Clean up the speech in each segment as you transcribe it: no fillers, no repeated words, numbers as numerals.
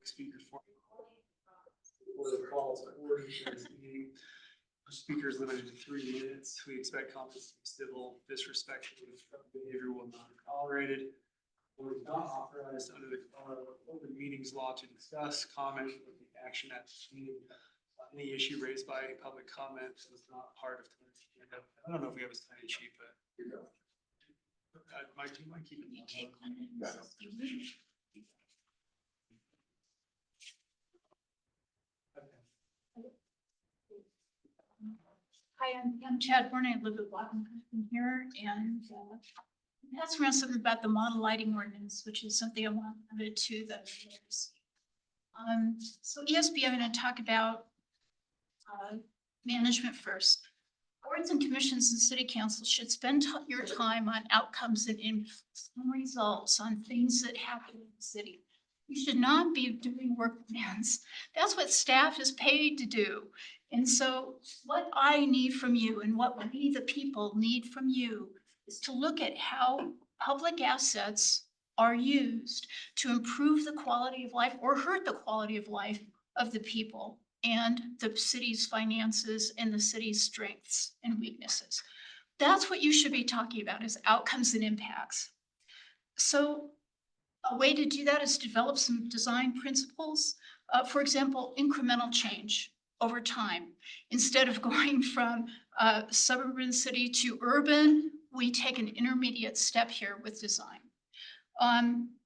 speaker for the calls to order this meeting. Speakers limited to 3 minutes. We expect comments to be civil, disrespectful, behavior will not be tolerated. Or is not authorized under the open meetings law to discuss, comment, or take action at this meeting. Any issue raised by public comment is not part of tonight's agenda. I don't know if we have a sign sheet, but here you go. Mike, do you mind keeping it? Hi, I'm Chad Bourne. I live at Blackman here, and that's around something about the model lighting ordinance, which is something I wanted to the others. So ESB, I'm going to talk about management first. Boards and commissions and city council should spend your time on outcomes and impacts and results on things that happen in the city. You should not be doing work plans. That's what staff is paid to do. And so what I need from you and what we, the people, need from you is to look at how public assets are used to improve the quality of life or hurt the quality of life of the people and the city's finances and the city's strengths and weaknesses. That's what you should be talking about, is outcomes and impacts. So a way to do that is develop some design principles. For example, incremental change over time. Instead of going from suburban city to urban, we take an intermediate step here with design.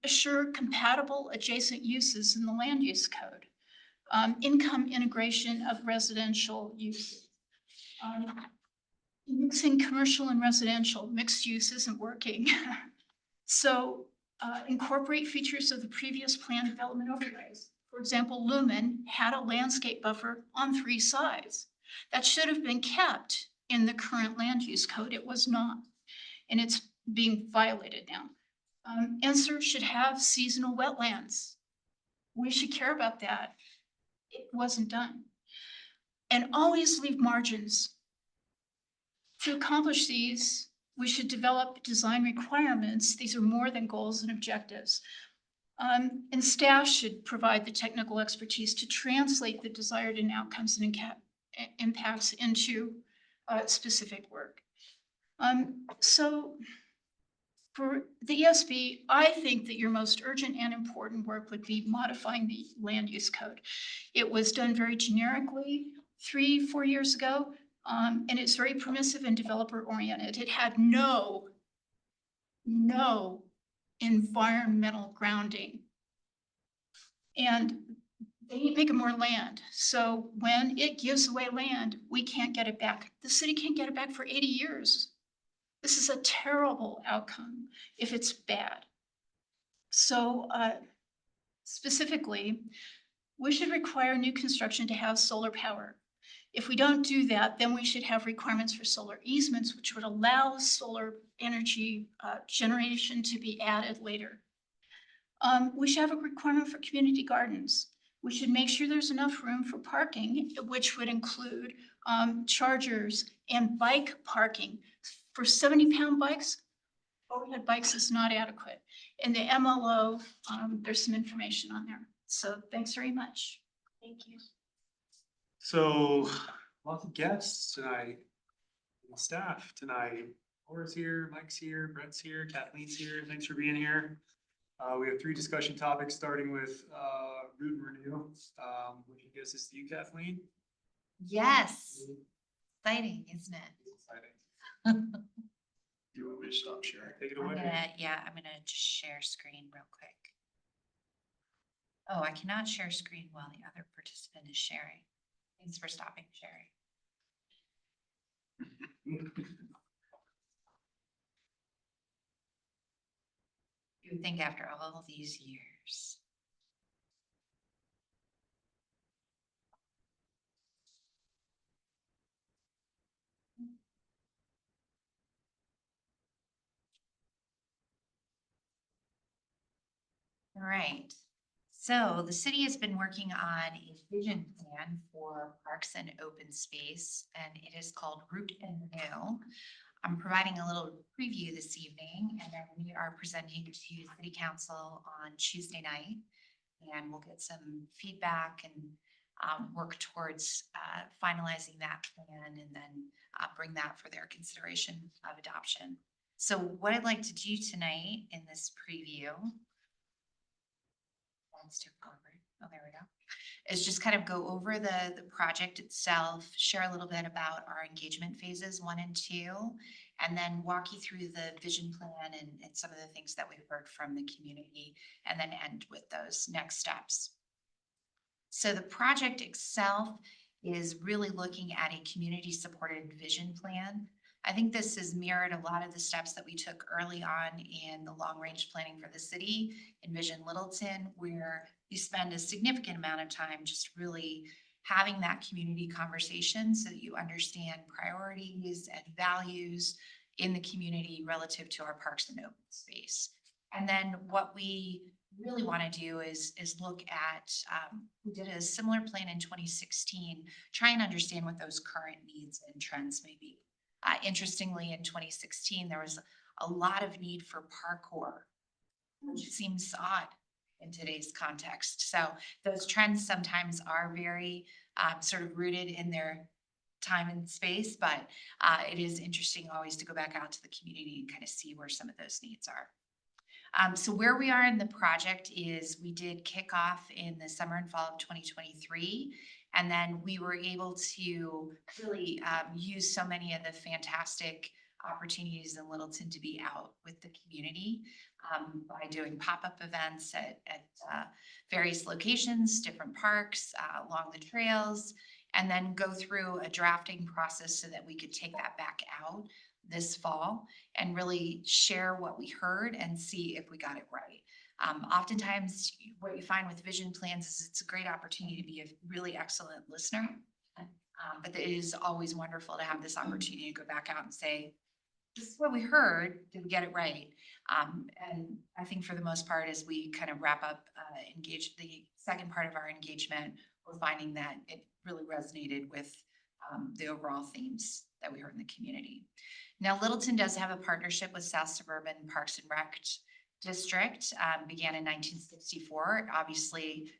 Assure compatible adjacent uses in the land use code. Income integration of residential uses. Mixing commercial and residential, mixed use isn't working. So incorporate features of the previous plan development overlays. For example, Lumen had a landscape buffer on 3 sides. That should have been kept in the current land use code. It was not, and it's being violated now. Ensor should have seasonal wetlands. We should care about that. It wasn't done. And always leave margins. To accomplish these, we should develop design requirements. These are more than goals and objectives. And staff should provide the technical expertise to translate the desired and outcomes and impacts into specific work. So for the ESB, I think that your most urgent and important work would be modifying the land use code. It was done very generically 3-4 years ago, and it's very permissive and developer oriented. It had no environmental grounding. And they ain't making more land. So when it gives away land, we can't get it back. The city can't get it back for 80 years. This is a terrible outcome if it's bad. So specifically, we should require new construction to have solar power. If we don't do that, then we should have requirements for solar easements, which would allow solar energy generation to be added later. We should have a requirement for community gardens. We should make sure there's enough room for parking, which would include chargers and bike parking. For 70-pound bikes, overhead bikes is not adequate. In the MLO, there's some information on there. So thanks very much. Thank you. So lots of guests tonight, and staff tonight. Laura's here, Mike's here, Brett's here, Kathleen's here. Thanks for being here. We have 3 discussion topics, starting with root and renew, which I guess is you, Kathleen. Yes. Exciting, isn't it? Exciting. Do you want me to stop sharing? Take it away. I'm gonna just share screen real quick. Oh, I cannot share screen while the other participant is sharing. Thanks for stopping sharing. You would think after all these years. All right. So the city has been working on a vision plan for parks and open space, and it is called Root and Renew. I'm providing a little preview this evening, and then we are presenting to City Council on Tuesday night. plan. We'll get some feedback and work towards finalizing that plan and then bring that for their consideration of adoption. So what I'd like to do tonight in this preview, oh, there we go, is just kind of go over the project itself, share a little bit about our engagement phases 1 and 2, and then walk you through the vision plan and some of the things that we've heard from the community, and then end with those next steps. So the project itself is really looking at a community-supported vision plan. I think this has mirrored a lot of the steps that we took early on in the long-range planning for the city in Vision Littleton, where you spend a significant amount of time just really having that community conversation so that you understand priorities and values in the community relative to our parks and open space. And then what we really want to do is look at, we did a similar plan in 2016, try and understand what those current needs and trends may be. Interestingly, in 2016, there was a lot of need for parkour, which seems odd in today's context. So those trends sometimes are very sort of rooted in their time and space, but it is interesting always to go back out to the community and kind of see where some of those needs are. So where we are in the project is we did kick off in the summer and fall of 2023. And then we were able to really use so many of the fantastic opportunities in Littleton to be out with the community by doing pop-up events at various locations, different parks, along the trails, and then go through a drafting process so that we could take that back out this fall and really share what we heard and see if we got it right. Oftentimes what you find with vision plans is it's a great opportunity to be a really excellent listener. But it is always wonderful to have this opportunity to go back out and say, this is what we heard, did we get it right? And I think for the most part, as we kind of wrap up the second part of our engagement, we're finding that it really resonated with the overall themes that we heard in the community. Now, Littleton does have a partnership with South Suburban Parks and Rec District, began in 1964. Obviously,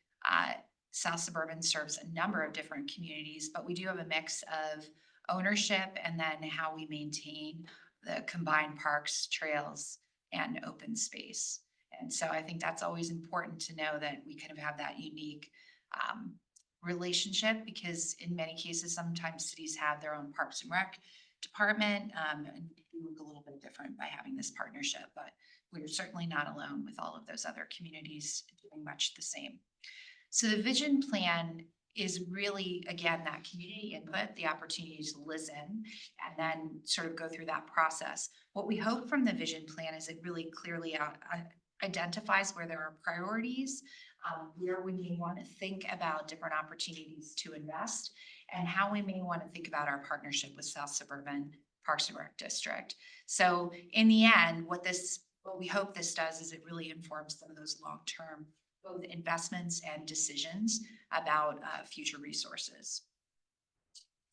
South Suburban serves a number of different communities, but we do have a mix of ownership and then how we maintain the combined parks, trails, and open space. And so I think that's always important to know that we kind of have that unique relationship, because in many cases, sometimes cities have their own Parks and Rec department, and we look a little bit different by having this partnership, but we're certainly not alone with all of those other communities doing much the same. So the vision plan is really, again, that community input, the opportunity to listen and then sort of go through that process. What we hope from the vision plan is it really clearly identifies where there are priorities, where we may want to think about different opportunities to invest, and how we may want to think about our partnership with South Suburban Parks and Rec District. So in the end, what we hope this does is it really informs some of those long-term both investments and decisions about future resources.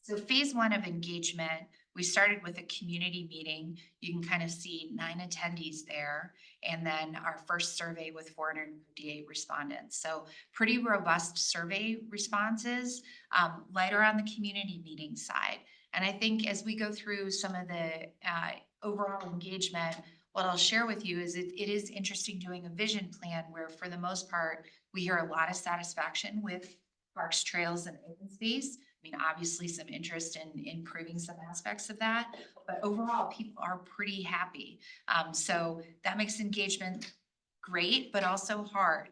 So phase 1 of engagement, we started with a community meeting. You can kind of see 9 attendees there, and then our first survey with 458 respondents. So pretty robust survey responses, lighter on the community meeting side. And I think as we go through some of the overall engagement, what I'll share with you is it is interesting doing a vision plan where for the most part, we hear a lot of satisfaction with parks, trails, and open space. I mean, obviously some interest in improving some aspects of that, but overall people are pretty happy. So that makes engagement great, but also hard.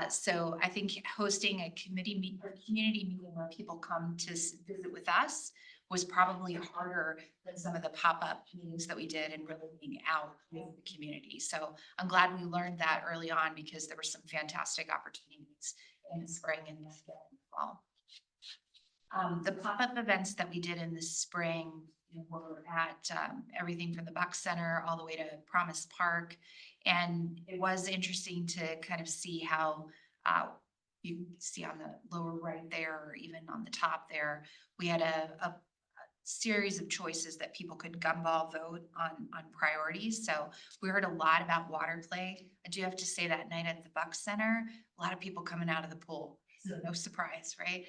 So I think hosting a community meeting where people come to visit with us was probably harder than some of the pop-up meetings that we did and really being out with the community. So I'm glad we learned that early on, because there were some fantastic opportunities in the spring and the fall. The pop-up events that we did in the spring were at everything from the Buck Center all the way to Promise Park. And it was interesting to kind of see how you see on the lower right there, or even on the top there, we had a series of choices that people could gumball vote on priorities. So we heard a lot about water play. I do have to say that night at the Buck Center, a lot of people coming out of the pool. So no surprise, right?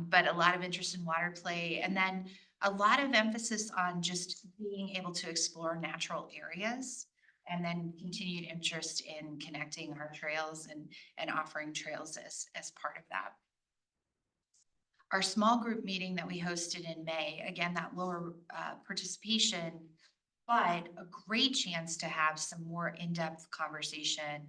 But a lot of interest in water play. And then a lot of emphasis on just being able to explore natural areas, and then continued interest in connecting our trails and offering trails as part of that. Our small group meeting that we hosted in May, again, that lower participation, but a great chance to have some more in-depth conversation.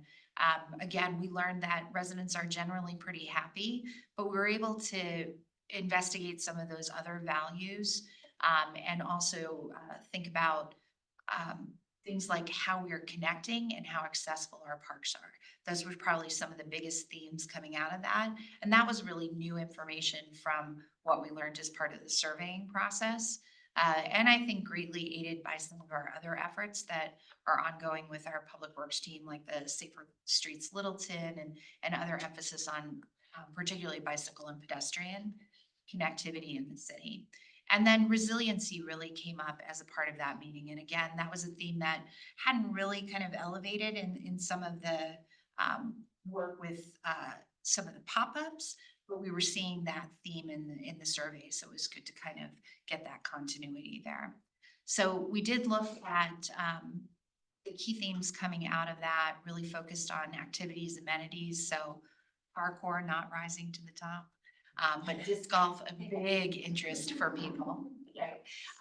Again, we learned that residents are generally pretty happy, but we were able to investigate some of those other values, and also think about things like how we're connecting and how accessible our parks are. Those were probably some of the biggest themes coming out of that. And that was really new information from what we learned as part of the surveying process. And I think greatly aided by some of our other efforts that are ongoing with our public works team, like the Safer Streets Littleton and other emphasis on particularly bicycle and pedestrian connectivity in the city. And then resiliency really came up as a part of that meeting. And again, that was a theme that hadn't really kind of elevated in some of the work with some of the pop-ups, but we were seeing that theme in the survey. So it was good to kind of get that continuity there. So we did look at the key themes coming out of that, really focused on activities, amenities. So parkour not rising to the top. But disc golf, a big interest for people.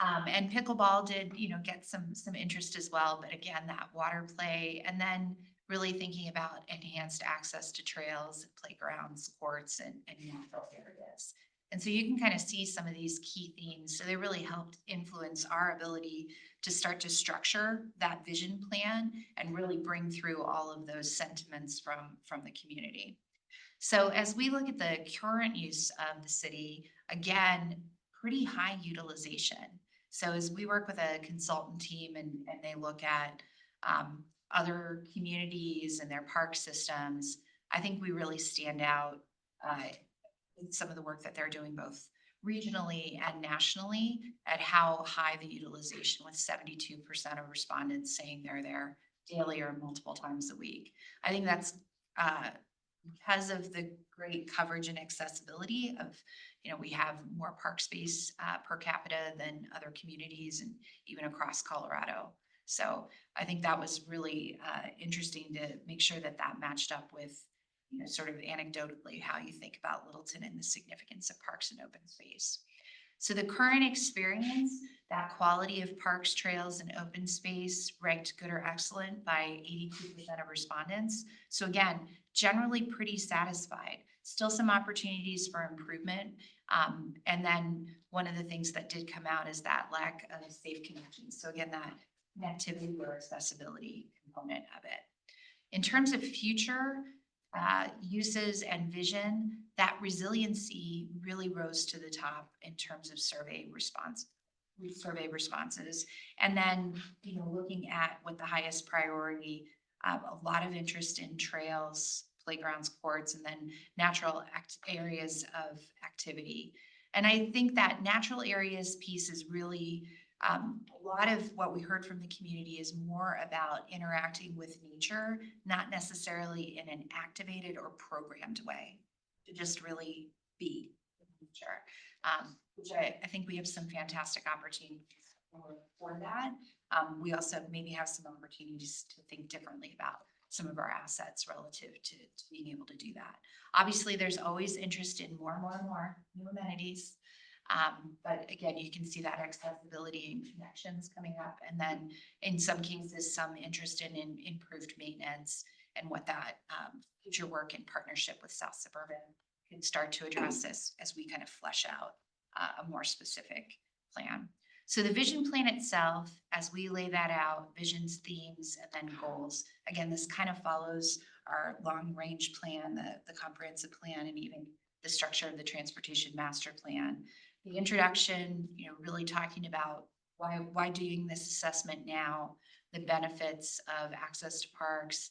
And pickleball did, get some interest as well. But again, that water play, and then really thinking about enhanced access to trails, playgrounds, courts, and natural areas. And so you can kind of see some of these key themes. So they really helped influence our ability to start to structure that vision plan and really bring through all of those sentiments from the community. So as we look at the current use of the city, again, pretty high utilization. So as we work with a consultant team and they look at other communities and their park systems, I think we really stand out with some of the work that they're doing both regionally and nationally at how high the utilization, with 72% of respondents saying they're there daily or multiple times a week. I think that's because of the great coverage and accessibility of, we have more park space per capita than other communities and even across Colorado. So I think that was really interesting to make sure that matched up with, sort of anecdotally how you think about Littleton and the significance of parks and open space. So the current experience, that quality of parks, trails, and open space ranked good or excellent by 82% of respondents. So again, generally pretty satisfied. Still some opportunities for improvement. And then one of the things that did come out is that lack of safe connections. So again, that connectivity or accessibility component of it. In terms of future uses and vision, that resiliency really rose to the top in terms of survey responses. And then, looking at what the highest priority, a lot of interest in trails, playgrounds, courts, and then natural areas of activity. And I think that natural areas piece is really a lot of what we heard from the community is more about interacting with nature, not necessarily in an activated or programmed way, to just really be in nature, which I think we have some fantastic opportunities for that. We also maybe have some opportunities to think differently about some of our assets relative to being able to do that. Obviously, there's always interest in more new amenities. But again, you can see that accessibility and connections coming up. And then in some cases, some interest in improved maintenance and what that future work in partnership with South Suburban can start to address as we kind of flesh out a more specific plan. So the vision plan itself, as we lay that out, visions, themes, and then goals, again, this kind of follows our long range plan, the comprehensive plan, and even the structure of the transportation master plan. The introduction, really talking about why doing this assessment now, the benefits of access to parks,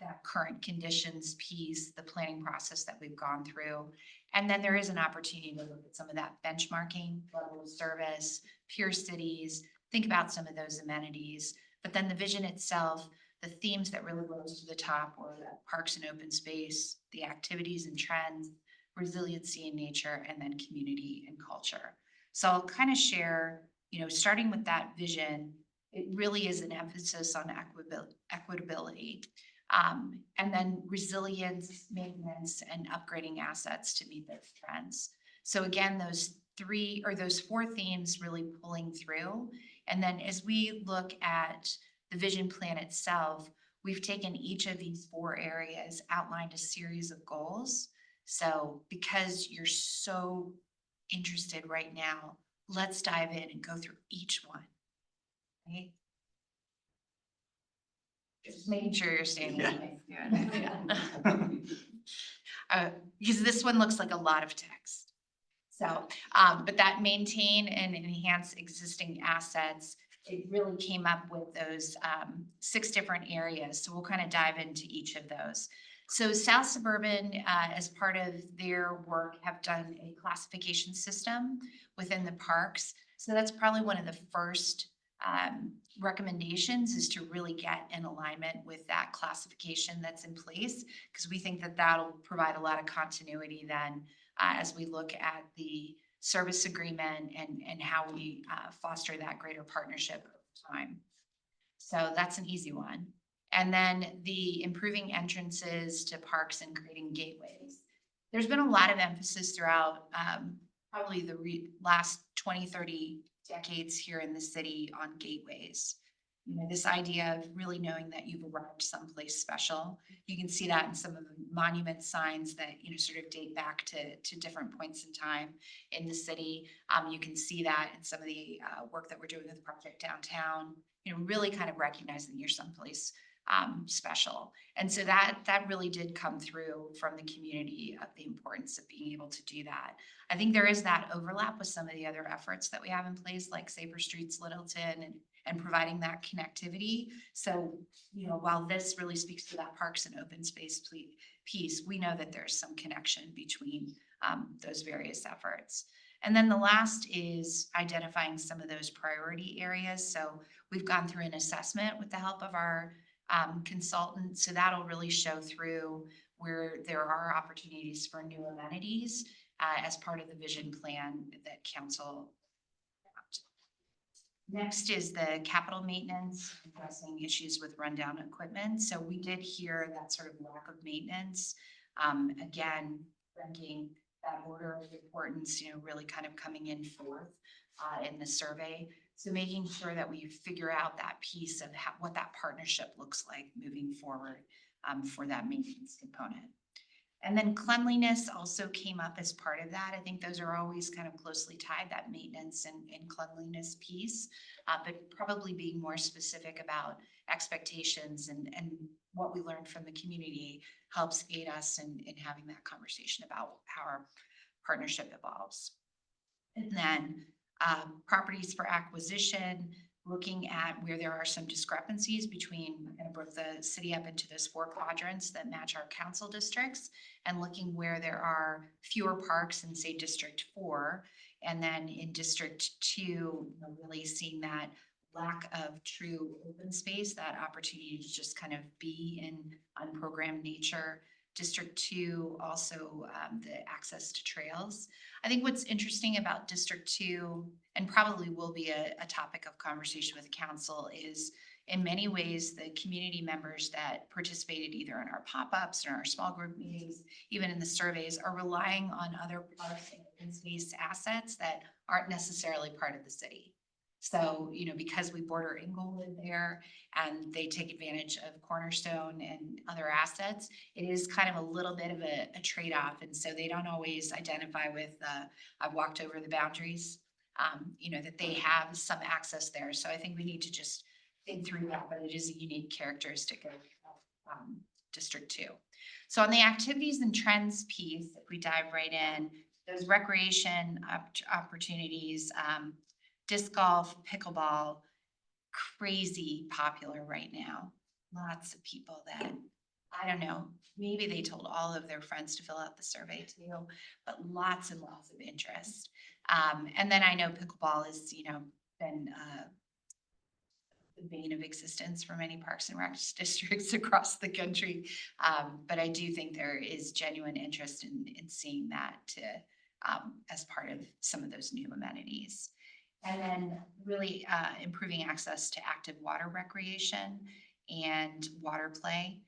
that current conditions piece, the planning process that we've gone through. And then there is an opportunity to look at some of that benchmarking, level of service, peer cities, think about some of those amenities. But then the vision itself, the themes that really rose to the top were that parks and open space, the activities and trends, resiliency in nature, and then community and culture. So I'll kind of share, starting with that vision, it really is an emphasis on equitability. And then resilience, maintenance, and upgrading assets to meet those trends. So again, those four themes really pulling through. And then as we look at the vision plan itself, we've taken each of these four areas, outlined a series of goals. So because you're so interested right now, let's dive in and go through each one. Right? Just making sure you're staying with me. Because this one looks like a lot of text. So, but that maintain and enhance existing assets, it really came up with those 6 different areas. So we'll kind of dive into each of those. So South Suburban, as part of their work, have done a classification system within the parks. So that's probably one of the first recommendations, is to really get in alignment with that classification that's in place, because we think that that'll provide a lot of continuity then as we look at the service agreement and how we foster that greater partnership over time. So that's an easy one. And then the improving entrances to parks and creating gateways. There's been a lot of emphasis throughout probably the last 20, 30 decades here in the city on gateways. This idea of really knowing that you've arrived someplace special. You can see that in some of the monument signs that, sort of date back to different points in time in the city. You can see that in some of the work that we're doing with Project Downtown, really kind of recognizing you're someplace special. And so that really did come through from the community of the importance of being able to do that. I think there is that overlap with some of the other efforts that we have in place, like Safer Streets Littleton and providing that connectivity. So, while this really speaks to that parks and open space piece, we know that there's some connection between those various efforts. And then the last is identifying some of those priority areas. So we've gone through an assessment with the help of our consultant. So that'll really show through where there are opportunities for new amenities as part of the vision plan that council. Next is the capital maintenance, addressing issues with rundown equipment. So we did hear that sort of lack of maintenance. Again, ranking that order of importance, really kind of coming in fourth in the survey. So making sure that we figure out that piece of what that partnership looks like moving forward for that maintenance component. And then cleanliness also came up as part of that. I think those are always kind of closely tied, that maintenance and cleanliness piece, but probably being more specific about expectations and what we learned from the community helps aid us in having that conversation about how our partnership evolves. And then properties for acquisition, looking at where there are some discrepancies between, I'm going to break the city up into those 4 quadrants that match our council districts, and looking where there are fewer parks in, say, District 4, and then in District 2, really seeing that lack of true open space, that opportunity to just kind of be in unprogrammed nature. District 2, also the access to trails. I think what's interesting about District 2, and probably will be a topic of conversation with council, is in many ways the community members that participated either in our pop-ups or our small group meetings, even in the surveys, are relying on other parks and open space assets that aren't necessarily part of the city. So, because we border Inglewood there and they take advantage of Cornerstone and other assets, it is kind of a little bit of a trade-off. And so they don't always identify with, I've walked over the boundaries, that they have some access there. So I think we need to just think through that, but it is a unique characteristic of District 2. So on the activities and trends piece, if we dive right in, those recreation opportunities, disc golf, pickleball, crazy popular right now. Lots of people that I don't know, maybe they told all of their friends to fill out the survey too, but lots and lots of interest. And then I know pickleball has, been, the bane of existence for many parks and rec districts across the country. But I do think there is genuine interest in seeing that as part of some of those new amenities. And then really improving access to active water recreation and water play.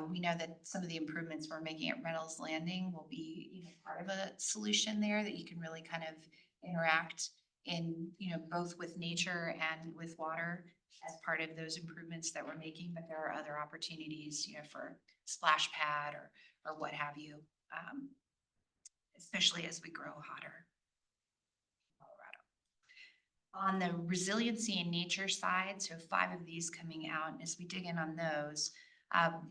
We know that some of the improvements we're making at Reynolds Landing will be part of a solution there, that you can really kind of interact in, both with nature and with water as part of those improvements that we're making. But there are other opportunities, for splash pad or what have you, especially as we grow hotter. On the resiliency and nature side, so 5 of these coming out, and as we dig in on those,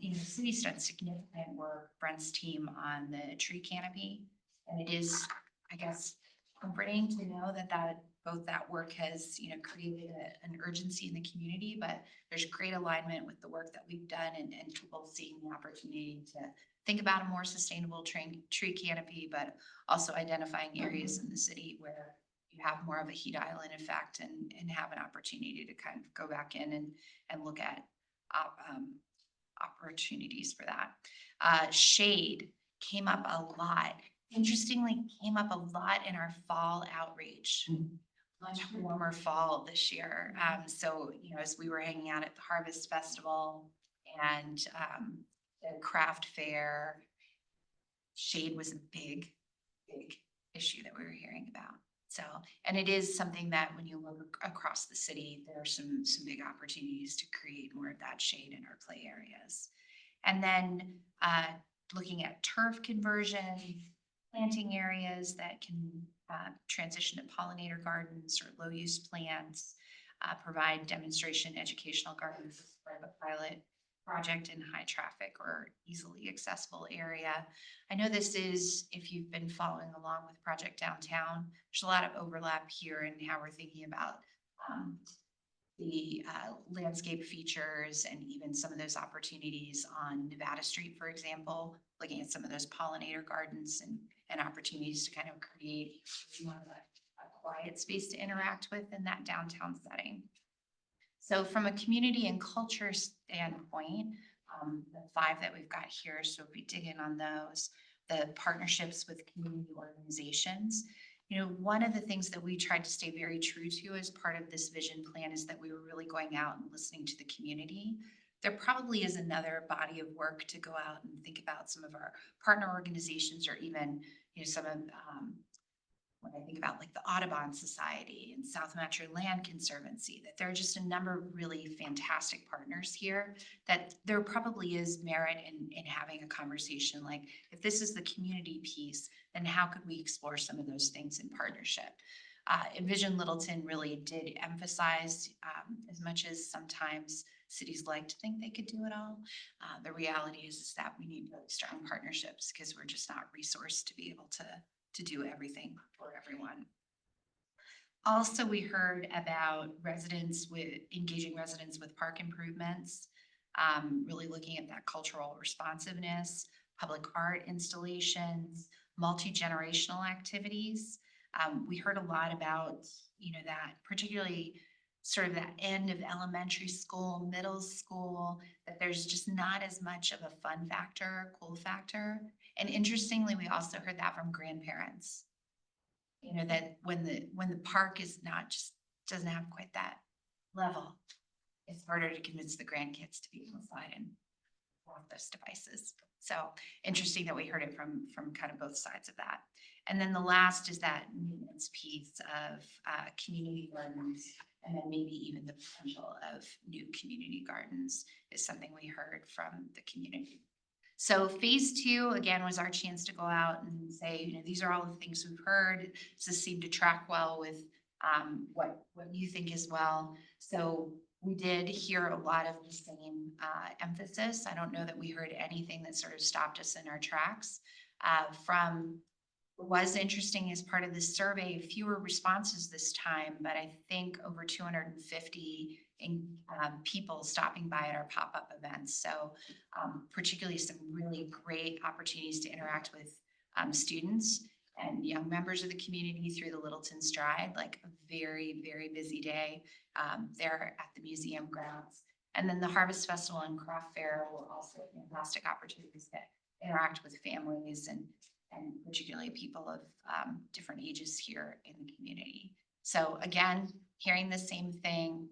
the city's done significant work, Brent's team, on the tree canopy. And it is, I guess, comforting to know that both that work has, created an urgency in the community, but there's great alignment with the work that we've done and people seeing the opportunity to think about a more sustainable tree canopy, but also identifying areas in the city where you have more of a heat island effect and have an opportunity to kind of go back in and look at opportunities for that. Shade came up a lot. Interestingly, came up a lot in our fall outreach. Much warmer fall this year. So, as we were hanging out at the Harvest Festival and the craft fair, shade was a big issue that we were hearing about. So, and it is something that when you look across the city, there are some big opportunities to create more of that shade in our play areas. And then looking at turf conversion, planting areas that can transition to pollinator gardens or low use plants, provide demonstration educational gardens as part of a pilot project in high traffic or easily accessible area. I know this is, if you've been following along with Project Downtown, there's a lot of overlap here in how we're thinking about the landscape features and even some of those opportunities on Nevada Street, for example, looking at some of those pollinator gardens and opportunities to kind of create more of a quiet space to interact with in that downtown setting. So from a community and culture standpoint, the 5 that we've got here, so if we dig in on those, the partnerships with community organizations. One of the things that we tried to stay very true to as part of this vision plan is that we were really going out and listening to the community. There probably is another body of work to go out and think about some of our partner organizations, or even, some of, when I think about like the Audubon Society and South Metro Land Conservancy, that there are just a number of really fantastic partners here, that there probably is merit in having a conversation. Like, if this is the community piece, then how could we explore some of those things in partnership? Envision Littleton really did emphasize, as much as sometimes cities like to think they could do it all, the reality is that we need really strong partnerships because we're just not resourced to be able to do everything for everyone. Also, we heard about engaging residents with park improvements, really looking at that cultural responsiveness, public art installations, multi-generational activities. We heard a lot about, that particularly sort of that end of elementary school, middle school, that there's just not as much of a fun factor, cool factor. And interestingly, we also heard that from grandparents, that when the park is doesn't have quite that level, it's harder to convince the grandkids to be inside and off those devices. So interesting that we heard it from kind of both sides of that. And then the last is that maintenance piece of community gardens, and then maybe even the potential of new community gardens is something we heard from the community. So phase 2, again, was our chance to go out and say, these are all the things we've heard. Does this seem to track well with what you think as well? So we did hear a lot of the same emphasis. I don't know that we heard anything that sort of stopped us in our tracks from What was interesting as part of this survey, fewer responses this time, but I think over 250 people stopping by at our pop-up events. So particularly some really great opportunities to interact with students and young members of the community through the Littleton Stride, like a very, very busy day there at the museum grounds. And then the Harvest Festival and Craft Fair were also fantastic opportunities to interact with families and particularly people of different ages here in the community. So again, hearing the same thing,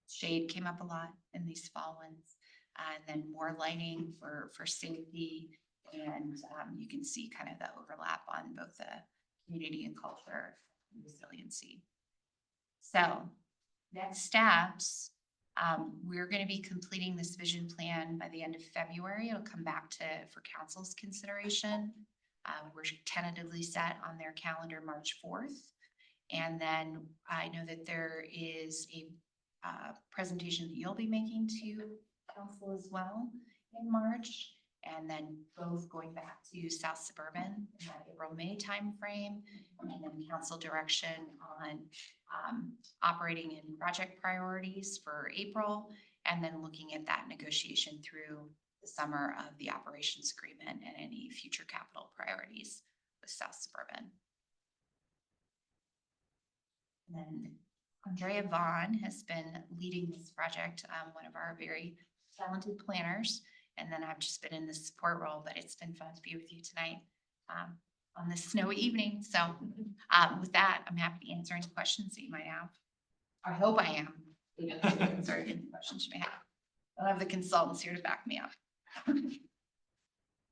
shade came up a lot in these fall ones, and then more lighting for safety. And you can see kind of the overlap on both the community and culture and resiliency. So next steps, we're going to be completing this vision plan by the end of February. It'll come back for council's consideration. We're tentatively set on their calendar March 4th. And then I know that there is a presentation that you'll be making to council as well in March. And then both going back to South Suburban in that April-May timeframe, and then council direction on operating and project priorities for April, and then looking at that negotiation through the summer of the operations agreement and any future capital priorities with South Suburban. And then Andrea Vaughn has been leading this project, one of our very talented planners. And then I've just been in this support role, but it's been fun to be with you tonight on this snowy evening. So with that, I'm happy to answer any questions that you might have. I hope I am able to answer any questions you may have. I'll have the consultants here to back me up.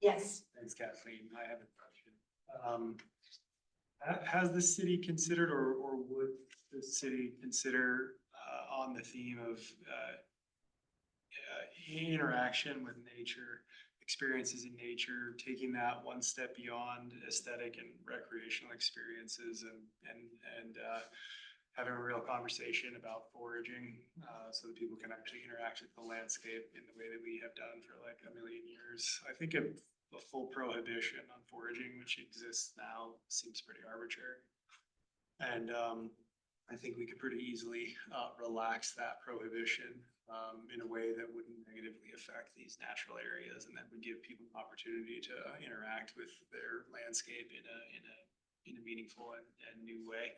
Yes. Thanks, Kathleen. I have a question. Has the city considered or would the city consider on the theme of interaction with nature, experiences in nature, taking that one step beyond aesthetic and recreational experiences and having a real conversation about foraging so that people can actually interact with the landscape in the way that we have done for like a million years. I think a full prohibition on foraging, which exists now, seems pretty arbitrary. And I think we could pretty easily relax that prohibition in a way that wouldn't negatively affect these natural areas, and that would give people an opportunity to interact with their landscape in a meaningful and new way.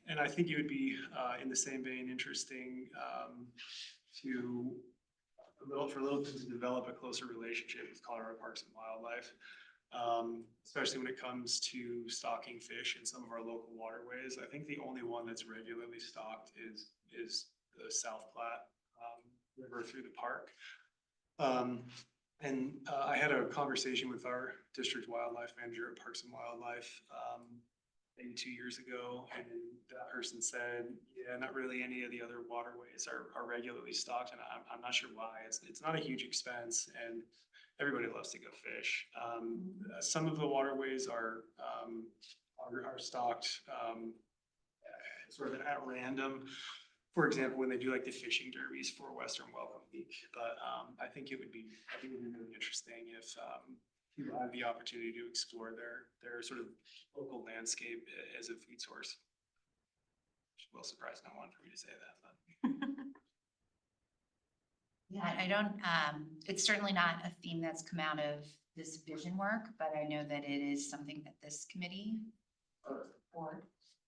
And I think it would be in the same vein interesting for Littleton to develop a closer relationship with Colorado Parks and Wildlife. Especially when it comes to stocking fish in some of our local waterways. I think the only one that's regularly stocked is the South Platte River through the park. And I had a conversation with our district wildlife manager at Parks and Wildlife maybe 2 years ago, and that person said, yeah, not really any of the other waterways are regularly stocked, and I'm not sure why. It's not a huge expense, and everybody loves to go fish. Some of the waterways are stocked sort of at random. For example, when they do like the fishing derbies for Western Welcome Week. But I think it would be really interesting if people have the opportunity to explore their sort of local landscape as a food source. Which will surprise no one for me to say that, but. Yeah, I don't, it's certainly not a theme that's come out of this vision work, but I know that it is something that this committee or board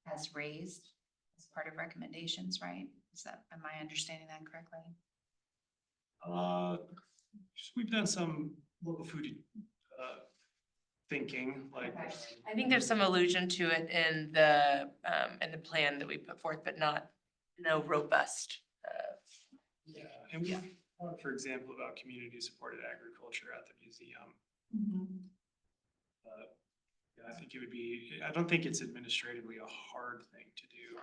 has raised as part of recommendations, right? Am I understanding that correctly? We've done some local food thinking, like. Okay. I think there's some allusion to it in the plan that we put forth, but no robust. Yeah, and we talked, for example, about community-supported agriculture at the museum. Yeah, I think it would be, I don't think it's administratively a hard thing to do.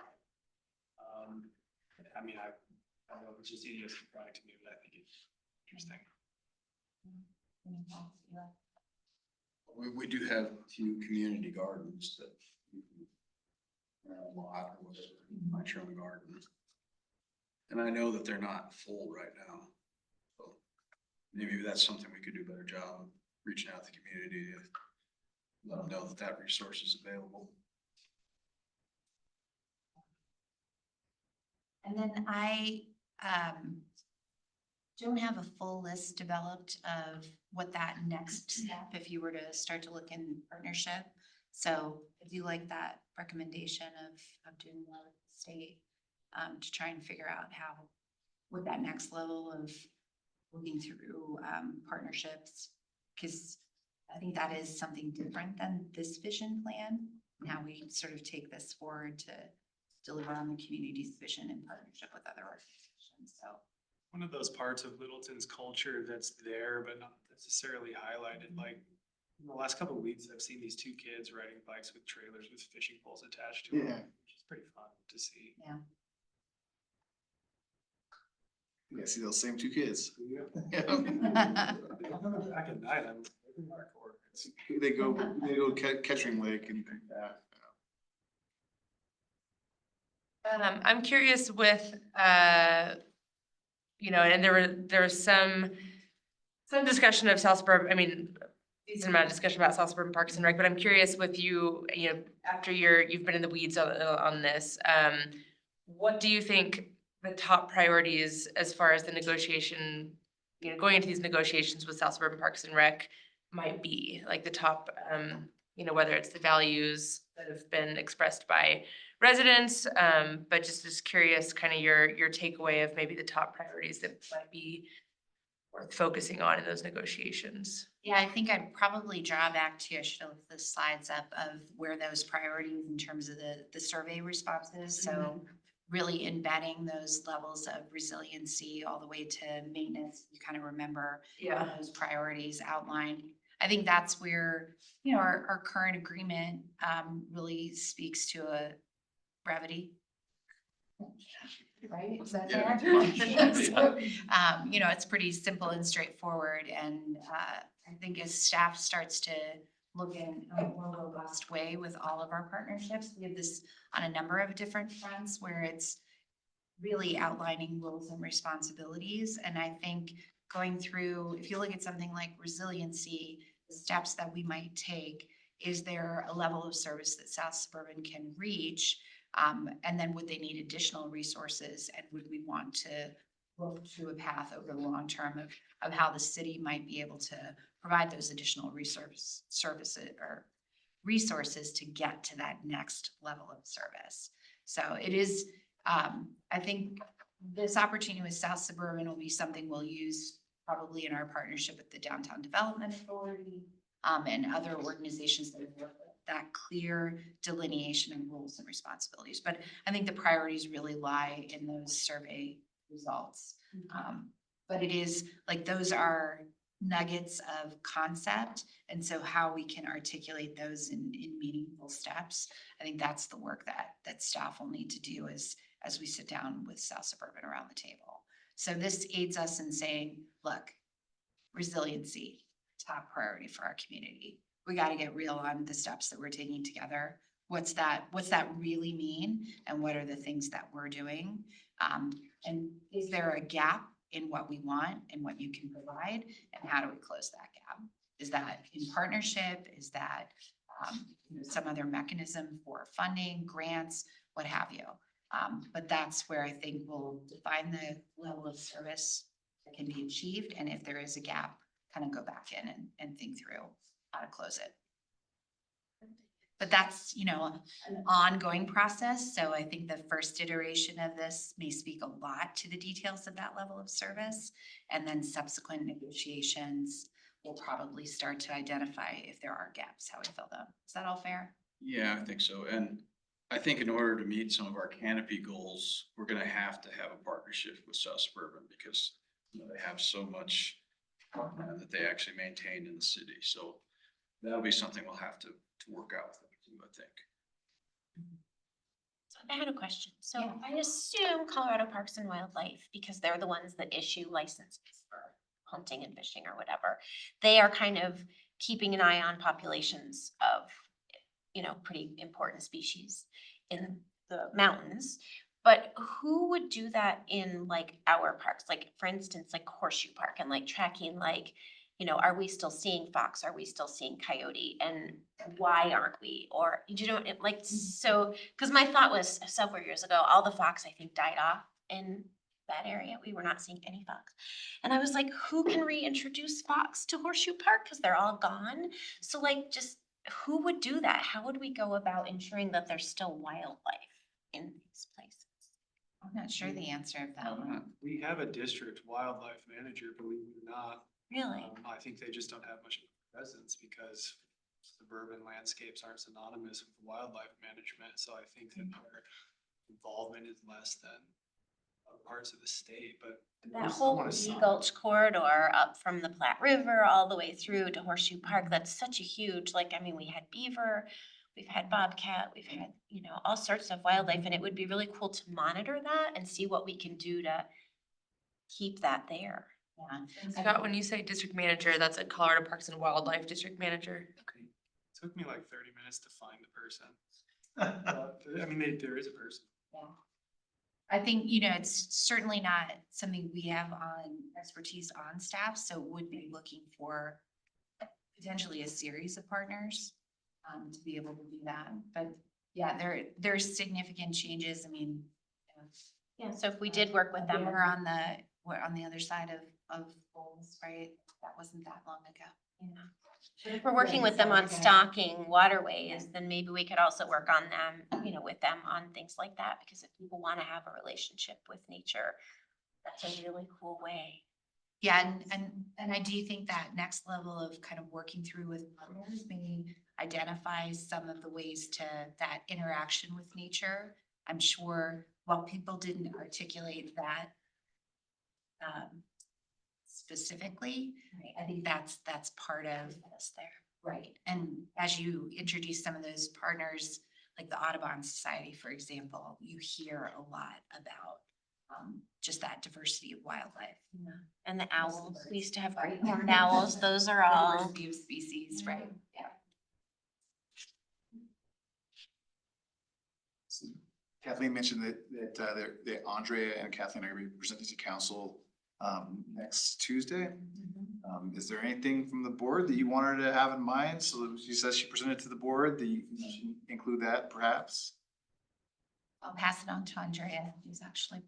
I mean, I don't know if it's just idiosyncratic to me, but I think it's interesting. We do have 2 community gardens that you can rent a lot or whatever, might your own garden. And I know that they're not full right now. So maybe that's something we could do a better job of reaching out to the community let them know that that resource is available. And then I don't have a full list developed of what that next step, if you were to start to look in partnership. So I do like that recommendation of doing more with the state, to try and figure out how, what that next level of looking through partnerships. Cause I think that is something different than this vision plan. Now we sort of take this forward to deliver on the community's vision in partnership with other organizations, so. One of those parts of Littleton's culture that's there, but not necessarily highlighted, like in the last couple of weeks, I've seen these two kids riding bikes with trailers with fishing poles attached to them. Yeah. Which is pretty fun to see. Yeah. Yeah, see those same two kids. Back at night, I'm looking hardcore. It's- They go catching lake and, I'm curious with, you know, and there was some discussion of South Suburban, I mean, decent amount of discussion about South Suburban Parks and Rec, but I'm curious with you, you know, after you've been in the weeds on this, what do you think the top priority is as far as the negotiation, you know, going into these negotiations with South Suburban Parks and Rec might be, like the top, you know, whether it's the values that have been expressed by residents, but just curious, kind of your takeaway of maybe the top priorities that might be worth focusing on in those negotiations. Yeah, I think I'd probably draw back to, I should have looked the slides up of where those priorities in terms of the survey responses. So really embedding those levels of resiliency all the way to maintenance, you kind of remember those priorities outlined. I think that's where, you know, our current agreement really speaks to a brevity. Right? Is that Yeah. fair? So, you know, it's pretty simple and straightforward. And I think as staff starts to look in a more robust way with all of our partnerships, we have this on a number of different fronts where it's really outlining roles and responsibilities. And I think going through, if you look at something like resiliency, the steps that we might take, is there a level of service that South Suburban can reach? And then would they need additional resources, and would we want to look to a path over the long term of how the city might be able to provide those additional services or resources to get to that next level of service? So it is, I think this opportunity with South Suburban will be something we'll use probably in our partnership with the Downtown Development Authority, and other organizations that have worked with that clear delineation of roles and responsibilities. But I think the priorities really lie in those survey results. But it is like, those are nuggets of concept. And so how we can articulate those in meaningful steps, I think that's the work that staff will need to do as we sit down with South Suburban around the table. So this aids us in saying, look, resiliency, top priority for our community. We got to get real on the steps that we're taking together. What's that really mean? And what are the things that we're doing? And is there a gap in what we want and what you can provide? And how do we close that gap? Is that in partnership? Is that you know, some other mechanism for funding, grants, what have you? But that's where I think we'll define the level of service that can be achieved. And if there is a gap, kind of go back in and think through how to close it. But that's, you know, an ongoing process. So I think the first iteration of this may speak a lot to the details of that level of service. And then subsequent negotiations will probably start to identify if there are gaps, how we fill them. Is that all fair? Yeah, I think so. And I think in order to meet some of our canopy goals, we're gonna have to have a partnership with South Suburban because, you know, they have so much farmland that they actually maintain in the city. So that'll be something we'll have to work out with them too, I think. So I had a question. So Yeah. I assume Colorado Parks and Wildlife, because they're the ones that issue licenses for hunting and fishing or whatever, they are kind of keeping an eye on populations of, you know, pretty important species in the mountains. But who would do that in like our parks? Like, for instance, like Horseshoe Park, and like tracking like, are we still seeing fox? Are we still seeing coyote? And why aren't we? Or, so, because my thought was several years ago, all the fox, I think, died off in that area. We were not seeing any fox. And I was like, who can reintroduce fox to Horseshoe Park? Because they're all gone. So just who would do that? How would we go about ensuring that there's still wildlife in these places? I'm not sure the answer of that one. We have a district wildlife manager, believe it or not. Really? I think they just don't have much of a presence because suburban landscapes aren't synonymous with wildlife management. So I think that our involvement is less than other parts of the state, but. That whole Lee Gulch corridor up from the Platte River all the way through to Horseshoe Park, that's such a huge, we had beaver, we've had bobcat, we've had, all sorts of wildlife, and it would be really cool to monitor that and see what we can do to keep that there. Yeah. Scott, when you say district manager, that's a Colorado Parks and Wildlife District Manager. Okay. It took me like 30 minutes to find the person. There is a person. Yeah. I think, it's certainly not something we have on expertise on staff, so would be looking for potentially a series of partners to be able to do that. But yeah, there's significant changes. Yeah, so if we did work with them. We're on the other side of goals, right? That wasn't that long ago. Yeah. If we're working with them on stocking waterways, then maybe we could also work on them, with them on things like that, because if people want to have a relationship with nature, that's a really cool way. Yeah, and I do think that next level of kind of working through with partners maybe identifies some of the ways to that interaction with nature. I'm sure while people didn't articulate that specifically, I think that's part of this there. Right. And as you introduce some of those partners, like the Audubon Society, for example, you hear a lot about just that diversity of wildlife. Yeah. And the owls, we used to have great horned owls, those are all. Diversity of species, right? Yeah. Kathleen mentioned that Andrea and Kathleen are going to be presenting to council next Tuesday. Is there anything from the board that you want her to have in mind? So she says she presented to the board, that you can include that perhaps? I'll pass it on to Andrea, who's actually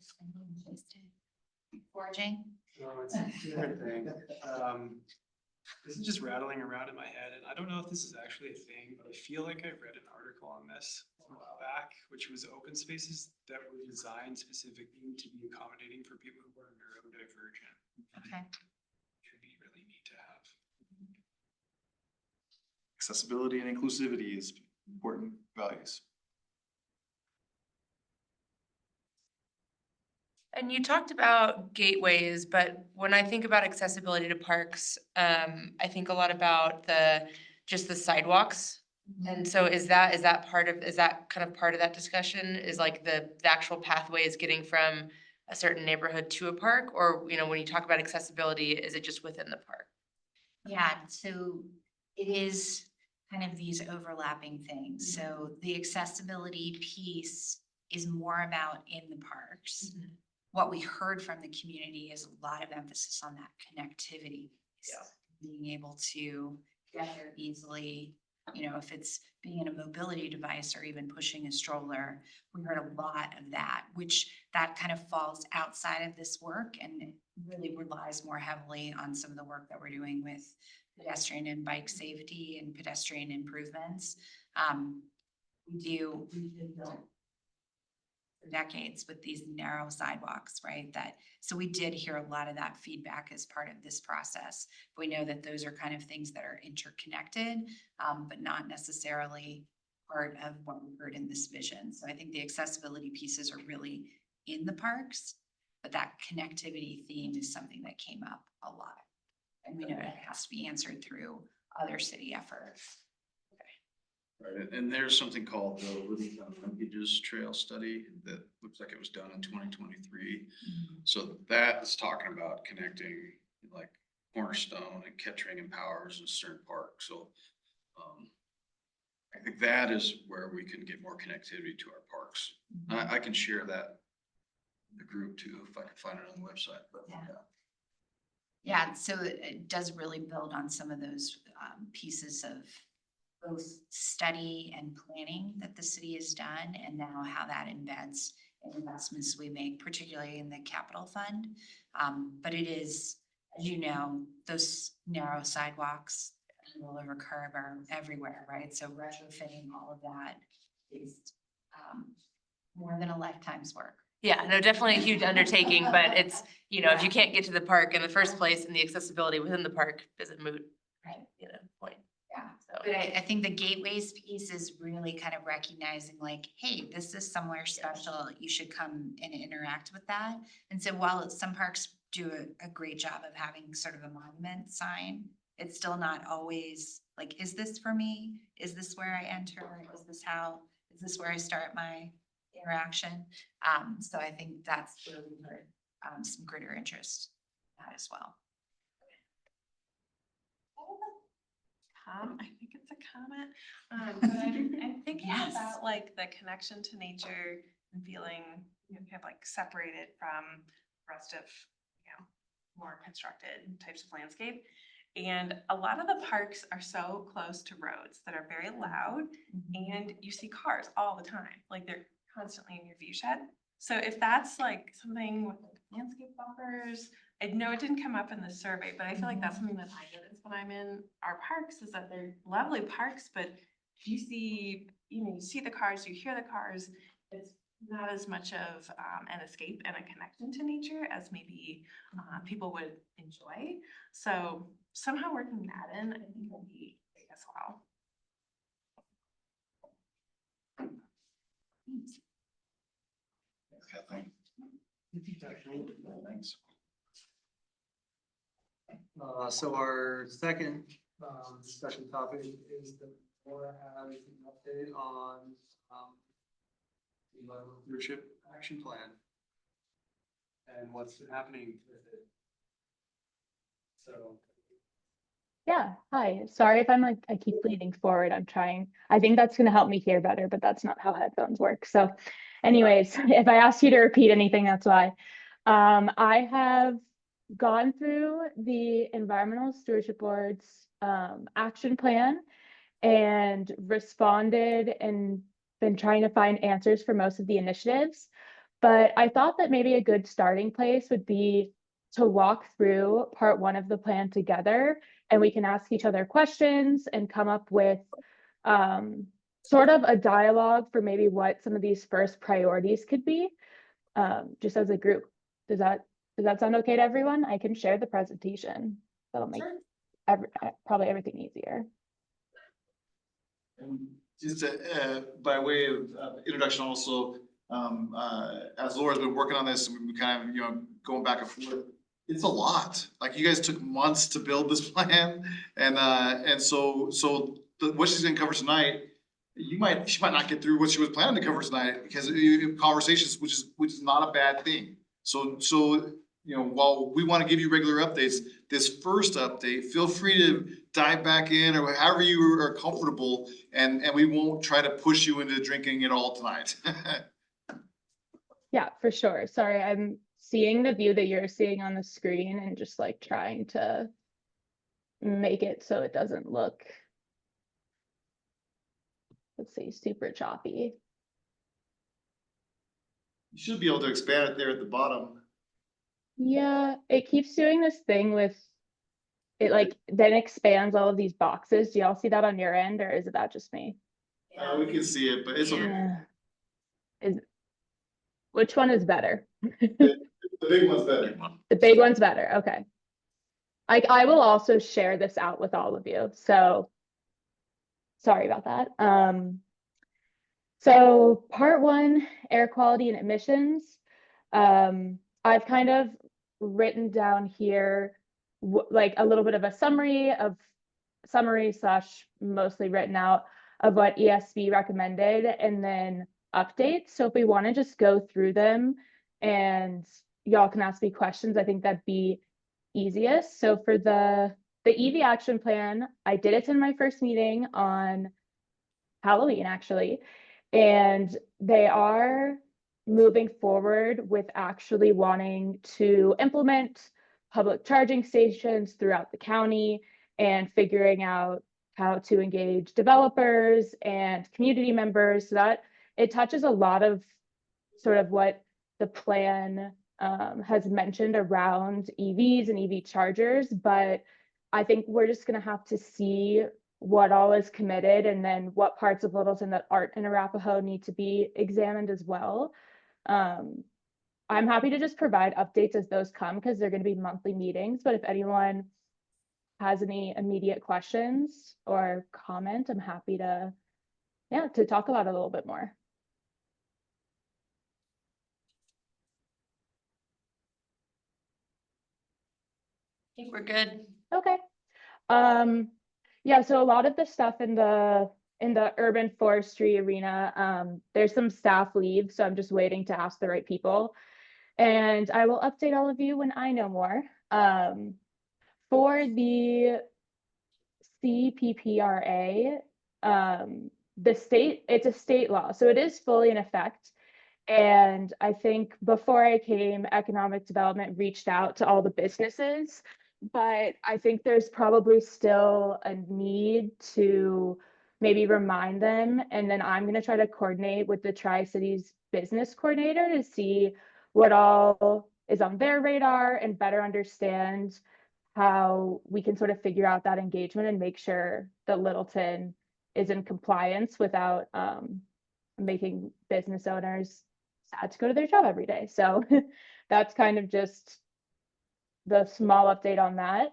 foraging. No, it's a different thing. This is just rattling around in my head, and I don't know if this is actually a thing, but I feel like I read an article on this a while back, which was open spaces that were designed specifically to be accommodating for people who are neurodivergent. Okay. Could be really neat to have. Accessibility and inclusivity is important values. And you talked about gateways, but when I think about accessibility to parks, I think a lot about just the sidewalks. And so is that kind of part of that discussion, is like the actual pathways getting from a certain neighborhood to a park? Or, when you talk about accessibility, is it just within the park? Yeah, so it is kind of these overlapping things. So the accessibility piece is more about in the parks. What we heard from the community is a lot of emphasis on that connectivity. Yeah. Being able to get there easily, if it's being in a mobility device or even pushing a stroller. We heard a lot of that, which that kind of falls outside of this work and really relies more heavily on some of the work that we're doing with pedestrian and bike safety and pedestrian improvements. We've been built for decades with these narrow sidewalks, right? So we did hear a lot of that feedback as part of this process. We know that those are kind of things that are interconnected, but not necessarily part of what we heard in this vision. So I think the accessibility pieces are really in the parks, but that connectivity theme is something that came up a lot. And we know it has to be answered through other city efforts. Right, and there's something called the Littleton Linkages Trail Study that looks like it was done in 2023. So that is talking about connecting like Cornerstone and Kettering and Powers and Stern Park. So I think that is where we can get more connectivity to our parks. I can share that in the group too, if I can find it on the website, but yeah. Yeah, so it does really build on some of those pieces of both study and planning that the city has done, and now how that embeds in investments we make, particularly in the capital fund. But it is, as you know, those narrow sidewalks and rollover curb are everywhere, right? So retrofitting all of that is more than a lifetime's work. Yeah, no, definitely a huge undertaking, but it's, you know, if you can't get to the park in the first place and the accessibility within the park doesn't moot, Right. you know, point. Yeah. So, But I think the gateways piece is really kind of recognizing like, hey, this is somewhere special. You should come and interact with that. And so while some parks do a great job of having sort of a monument sign, it's still not always like, is this for me? Is this where I enter? Is this where I start my interaction? So I think that's where we heard some greater interest in that as well. I think it's a comment, but I'm thinking Yes. about like the connection to nature and feeling, you know, kind of like separated from the rest of, you know, more constructed types of landscape. And a lot of the parks are so close to roads that are very loud, and you see cars all the time, like they're constantly in your view shed. So if that's like something with like landscape buffers, I know it didn't come up in the survey, but I feel like that's something that I notice when I'm in our parks, is that they're lovely parks, but you see, you know, you see the cars, you hear the cars. It's not as much of an escape and a connection to nature as maybe people would enjoy. So somehow working that in, I think would be big as well. Thanks, Kathleen. Thanks. So our second, discussion topic is the board has an update on, the leadership action plan and what's happening with it. So. Yeah, hi. Sorry if I'm like, I keep leaning forward. I'm trying. I think that's gonna help me hear better, but that's not how headphones work. So anyways, if I ask you to repeat anything, that's why. I have gone through the Environmental Stewardship Board's action plan and responded and been trying to find answers for most of the initiatives. But I thought that maybe a good starting place would be to walk through part one of the plan together, and we can ask each other questions and come up with sort of a dialogue for maybe what some of these first priorities could be, just as a group. Does that sound okay to everyone? I can share the presentation. That'll make probably everything easier. And just by way of introduction also, as Laura's been working on this, and we've been kind of, you know, going back and forth, it's a lot. Like, you guys took months to build this plan, and so what she's gonna cover tonight, she might not get through what she was planning to cover tonight, because conversations, which is not a bad thing. So you know, while we want to give you regular updates, this first update, feel free to dive back in or however you are comfortable, and we won't try to push you into drinking it all tonight. Yeah, for sure. Sorry, I'm seeing the view that you're seeing on the screen and just like trying to make it so it doesn't look, let's see, super choppy. You should be able to expand it there at the bottom. Yeah, it keeps doing this thing with it, like then expands all of these boxes. Do y'all see that on your end, or is it that just me? We can see it, but it's okay. Yeah. Which one is better? The big one's better. The big one's better. Okay. I will also share this out with all of you. So sorry about that. So part one, air quality and emissions. I've kind of written down here like a little bit of a summary slash mostly written out of what ESB recommended, and then updates. So if we want to just go through them and y'all can ask me questions, I think that'd be easiest. So for the EV action plan, I did it in my first meeting on Halloween actually, and they are moving forward with actually wanting to implement public charging stations throughout the county and figuring out how to engage developers and community members so that it touches a lot of sort of what the plan has mentioned around EVs and EV chargers, but I think we're just gonna have to see what all is committed and then what parts of Littleton that aren't in Arapahoe need to be examined as well. I'm happy to just provide updates as those come because they're gonna be monthly meetings, but if anyone has any immediate questions or comment, I'm happy to, yeah, to talk about it a little bit more. I think we're good. Okay. Yeah, so a lot of the stuff in the urban forestry arena, there's some staff leave, so I'm just waiting to ask the right people. And I will update all of you when I know more. For the CPPRA, it's a state law, so it is fully in effect. And I think before I came, economic development reached out to all the businesses, but I think there's probably still a need to maybe remind them. And then I'm gonna try to coordinate with the Tri-Cities business coordinator to see what all is on their radar and better understand how we can sort of figure out that engagement and make sure that Littleton is in compliance without making business owners sad to go to their job every day. So that's kind of just the small update on that.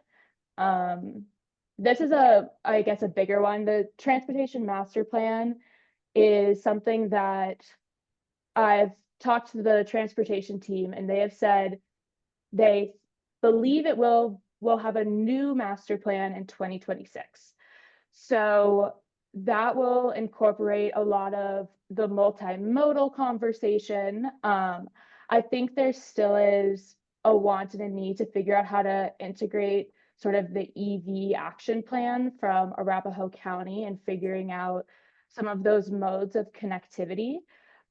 This is I guess a bigger one. The transportation master plan is something that I've talked to the transportation team and they have said they believe we'll have a new master plan in 2026. So that will incorporate a lot of the multimodal conversation. I think there still is a want and a need to figure out how to integrate sort of the EV action plan from Arapahoe County and figuring out some of those modes of connectivity.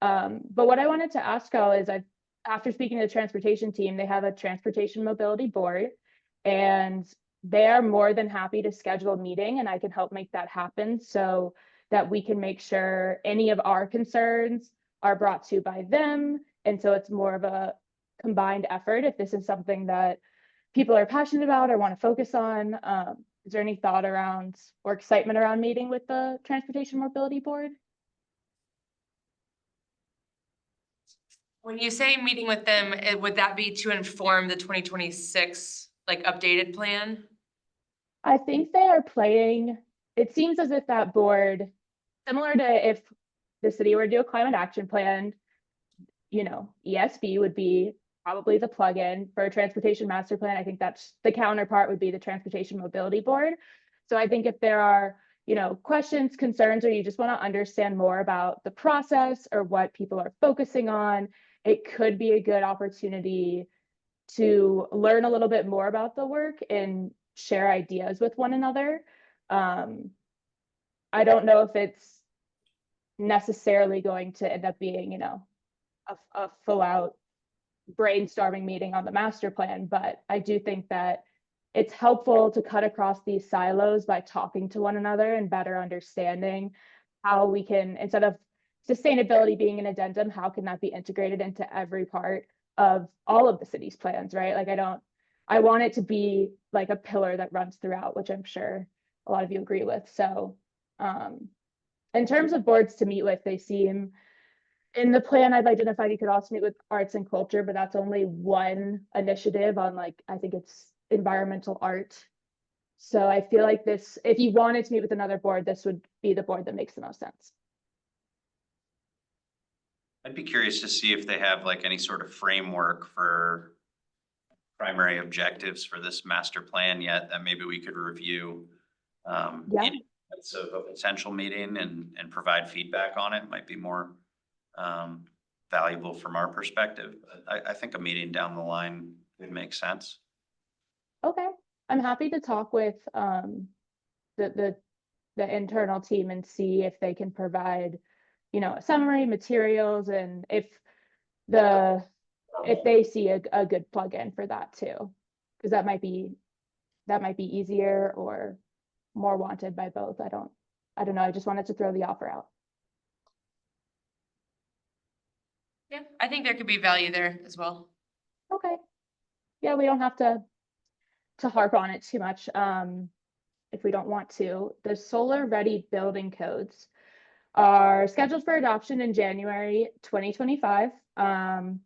But what I wanted to ask all is after speaking to the transportation team, they have a transportation mobility board and they are more than happy to schedule a meeting and I can help make that happen so that we can make sure any of our concerns are brought to by them. And so it's more of a combined effort if this is something that people are passionate about or want to focus on. Is there any thought around or excitement around meeting with the Transportation Mobility Board? When you say meeting with them, would that be to inform the 2026 like updated plan? I think they are playing, it seems as if that board, similar to if the city were to do a climate action plan, ESB would be probably the plug-in for a transportation master plan. I think that's the counterpart would be the Transportation Mobility Board. So I think if there are, questions, concerns, or you just want to understand more about the process or what people are focusing on, it could be a good opportunity to learn a little bit more about the work and share ideas with one another. I don't know if it's necessarily going to end up being, a full out brainstorming meeting on the master plan, but I do think that it's helpful to cut across these silos by talking to one another and better understanding how we can, instead of sustainability being an addendum, how can that be integrated into every part of all of the city's plans, right? Like I want it to be like a pillar that runs throughout, which I'm sure a lot of you agree with. So in terms of boards to meet with, they seem in the plan I've identified, you could also meet with arts and culture, but that's only one initiative on I think it's environmental art. So I feel like this, if you wanted to meet with another board, this would be the board that makes the most sense. I'd be curious to see if they have any sort of framework for primary objectives for this master plan yet that maybe we could review. Yeah. It's a potential meeting and provide feedback on it might be more valuable from our perspective. I think a meeting down the line would make sense. Okay, I'm happy to talk with the internal team and see if they can provide, a summary, materials, and if they see a good plug-in for that too. Cause that might be easier or more wanted by both. I don't know. I just wanted to throw the offer out. Yeah, I think there could be value there as well. Okay. Yeah, we don't have to harp on it too much. If we don't want to. The solar ready building codes are scheduled for adoption in January 2025. And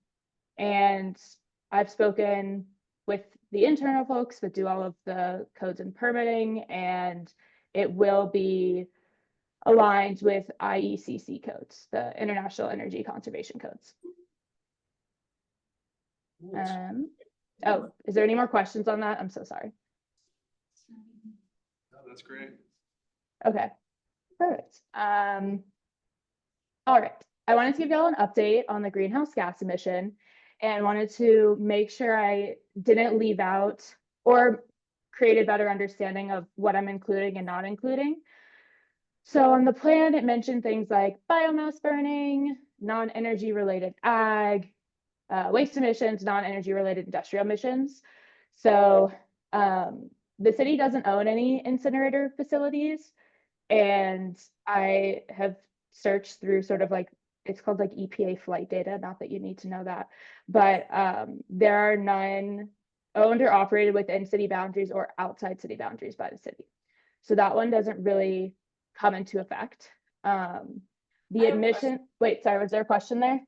I've spoken with the internal folks that do all of the codes and permitting, and it will be aligned with IECC codes, the International Energy Conservation Codes. Oh, is there any more questions on that? I'm so sorry. Oh, that's great. Okay, perfect. All right, I wanted to give y'all an update on the greenhouse gas emission and wanted to make sure I didn't leave out or create a better understanding of what I'm including and not including. So on the plan, it mentioned things like biomass burning, non-energy related ag, waste emissions, non-energy related industrial emissions. So the city doesn't own any incinerator facilities, and I have searched through sort of like, it's called like EPA flight data, not that you need to know that, but there are none owned or operated within city boundaries or outside city boundaries by the city. So that one doesn't really come into effect. The admission, wait, sorry, was there a question there?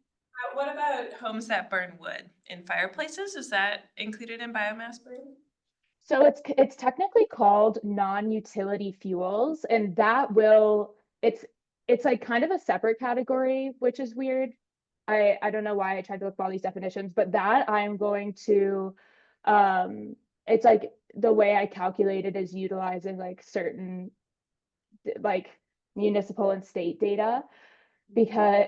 What about homes that burn wood in fireplaces? Is that included in biomass burning? So it's technically called non-utility fuels, and that will, it's like kind of a separate category, which is weird. I don't know why I tried to look for all these definitions, but that I'm going to, it's like the way I calculate it is utilizing like certain like municipal and state data because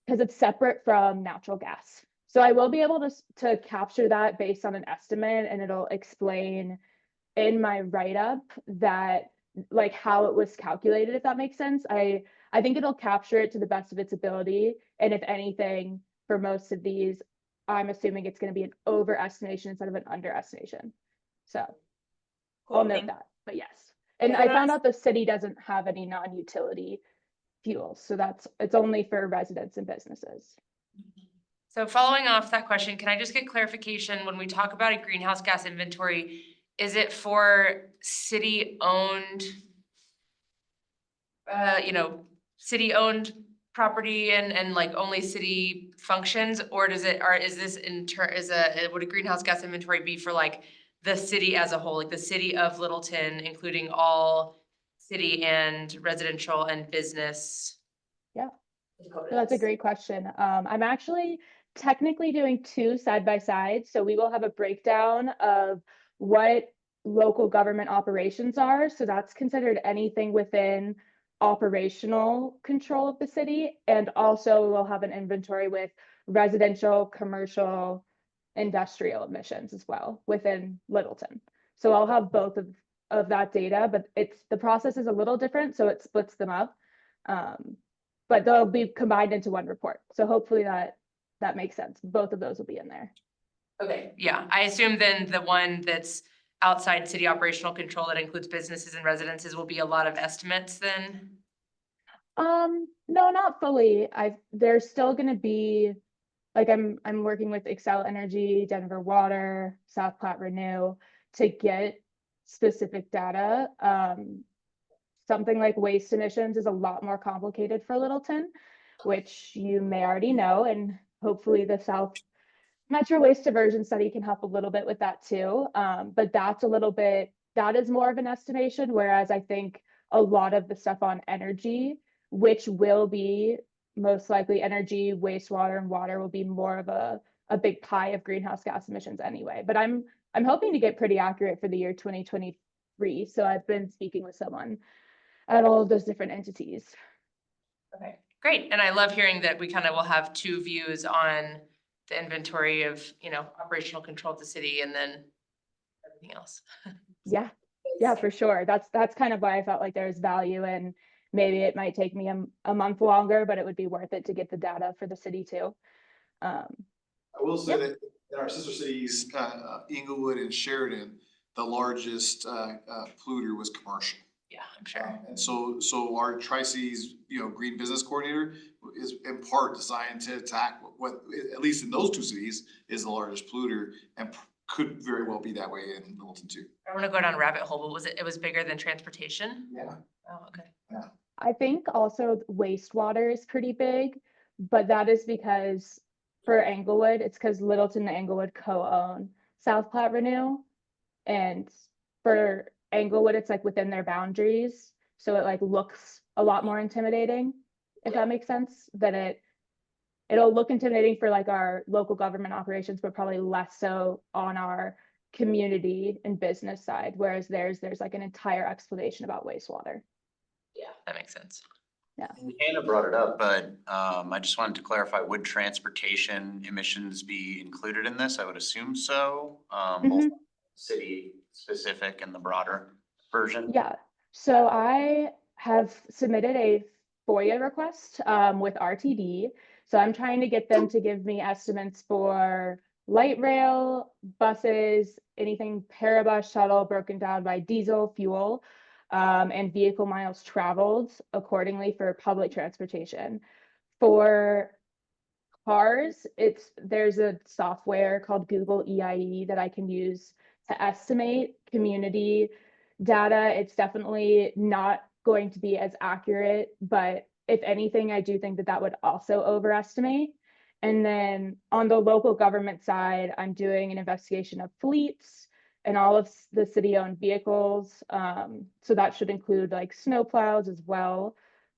it's separate from natural gas. So I will be able to capture that based on an estimate, and it'll explain in my write-up that like how it was calculated, if that makes sense. I think it'll capture it to the best of its ability. And if anything, for most of these, I'm assuming it's going to be an overestimation instead of an underestimation. So I'll note that, but yes. And I found out the city doesn't have any non-utility fuels. So it's only for residents and businesses. So following off that question, can I just get clarification when we talk about a greenhouse gas inventory, is it for city-owned, city-owned property and like only city functions, or does it, or is this would a greenhouse gas inventory be for like the city as a whole, like the city of Littleton, including all city and residential and business? Yeah, that's a great question. I'm actually technically doing two side by side. So we will have a breakdown of what local government operations are. So that's considered anything within operational control of the city. And also we'll have an inventory with residential, commercial, industrial emissions as well within Littleton. So I'll have both of that data, but the process is a little different. So it splits them up. But they'll be combined into one report. So hopefully that makes sense. Both of those will be in there. Okay, yeah, I assume then the one that's outside city operational control that includes businesses and residences will be a lot of estimates then? No, not fully. There's still gonna be, like I'm working with Excel Energy, Denver Water, South Platte Renew to get specific data. Something like waste emissions is a lot more complicated for Littleton, which you may already know, and hopefully the South Metro Waste Diversion Study can help a little bit with that too. But that is more of an estimation, whereas I think a lot of the stuff on energy, which will be most likely energy, wastewater, and water will be more of a big pie of greenhouse gas emissions anyway. But I'm hoping to get pretty accurate for the year 2023. So I've been speaking with someone at all of those different entities. Okay, great. And I love hearing that we kind of will have two views on the inventory of, operational control of the city and then everything else. Yeah, for sure. That's kind of why I felt like there's value, and maybe it might take me a month longer, but it would be worth it to get the data for the city too. I will say that in our sister cities, Inglewood and Sheridan, the largest, polluter was commercial. Yeah, I'm sure. And so our Tri-Cities, Green Business Coordinator is in part designed to attack what, at least in those two cities, is the largest polluter and could very well be that way in Littleton too. I wanna go down a rabbit hole, but it was bigger than transportation? Yeah. Oh, okay. I think also wastewater is pretty big, but that is because for Englewood, it's because Littleton and Englewood co-own South Platte Renew. And for Englewood, it's like within their boundaries, so it like looks a lot more intimidating, if that makes sense, than it'll look intimidating for like our local government operations, but probably less so on our community and business side, whereas there's like an entire explanation about wastewater. Yeah, that makes sense. Hannah brought it up, but I just wanted to clarify, would transportation emissions be included in this? I would assume so. Both city specific and the broader version. Yeah, so I have submitted a FOIA request with RTD. So I'm trying to get them to give me estimates for light rail, buses, anything parabus shuttle broken down by diesel fuel, and vehicle miles traveled accordingly for public transportation. For cars, there's a software called Google EIE that I can use to estimate community data. It's definitely not going to be as accurate, but if anything, I do think that that would also overestimate. And then on the local government side, I'm doing an investigation of fleets and all of the city-owned vehicles. So that should include like snowplows as well,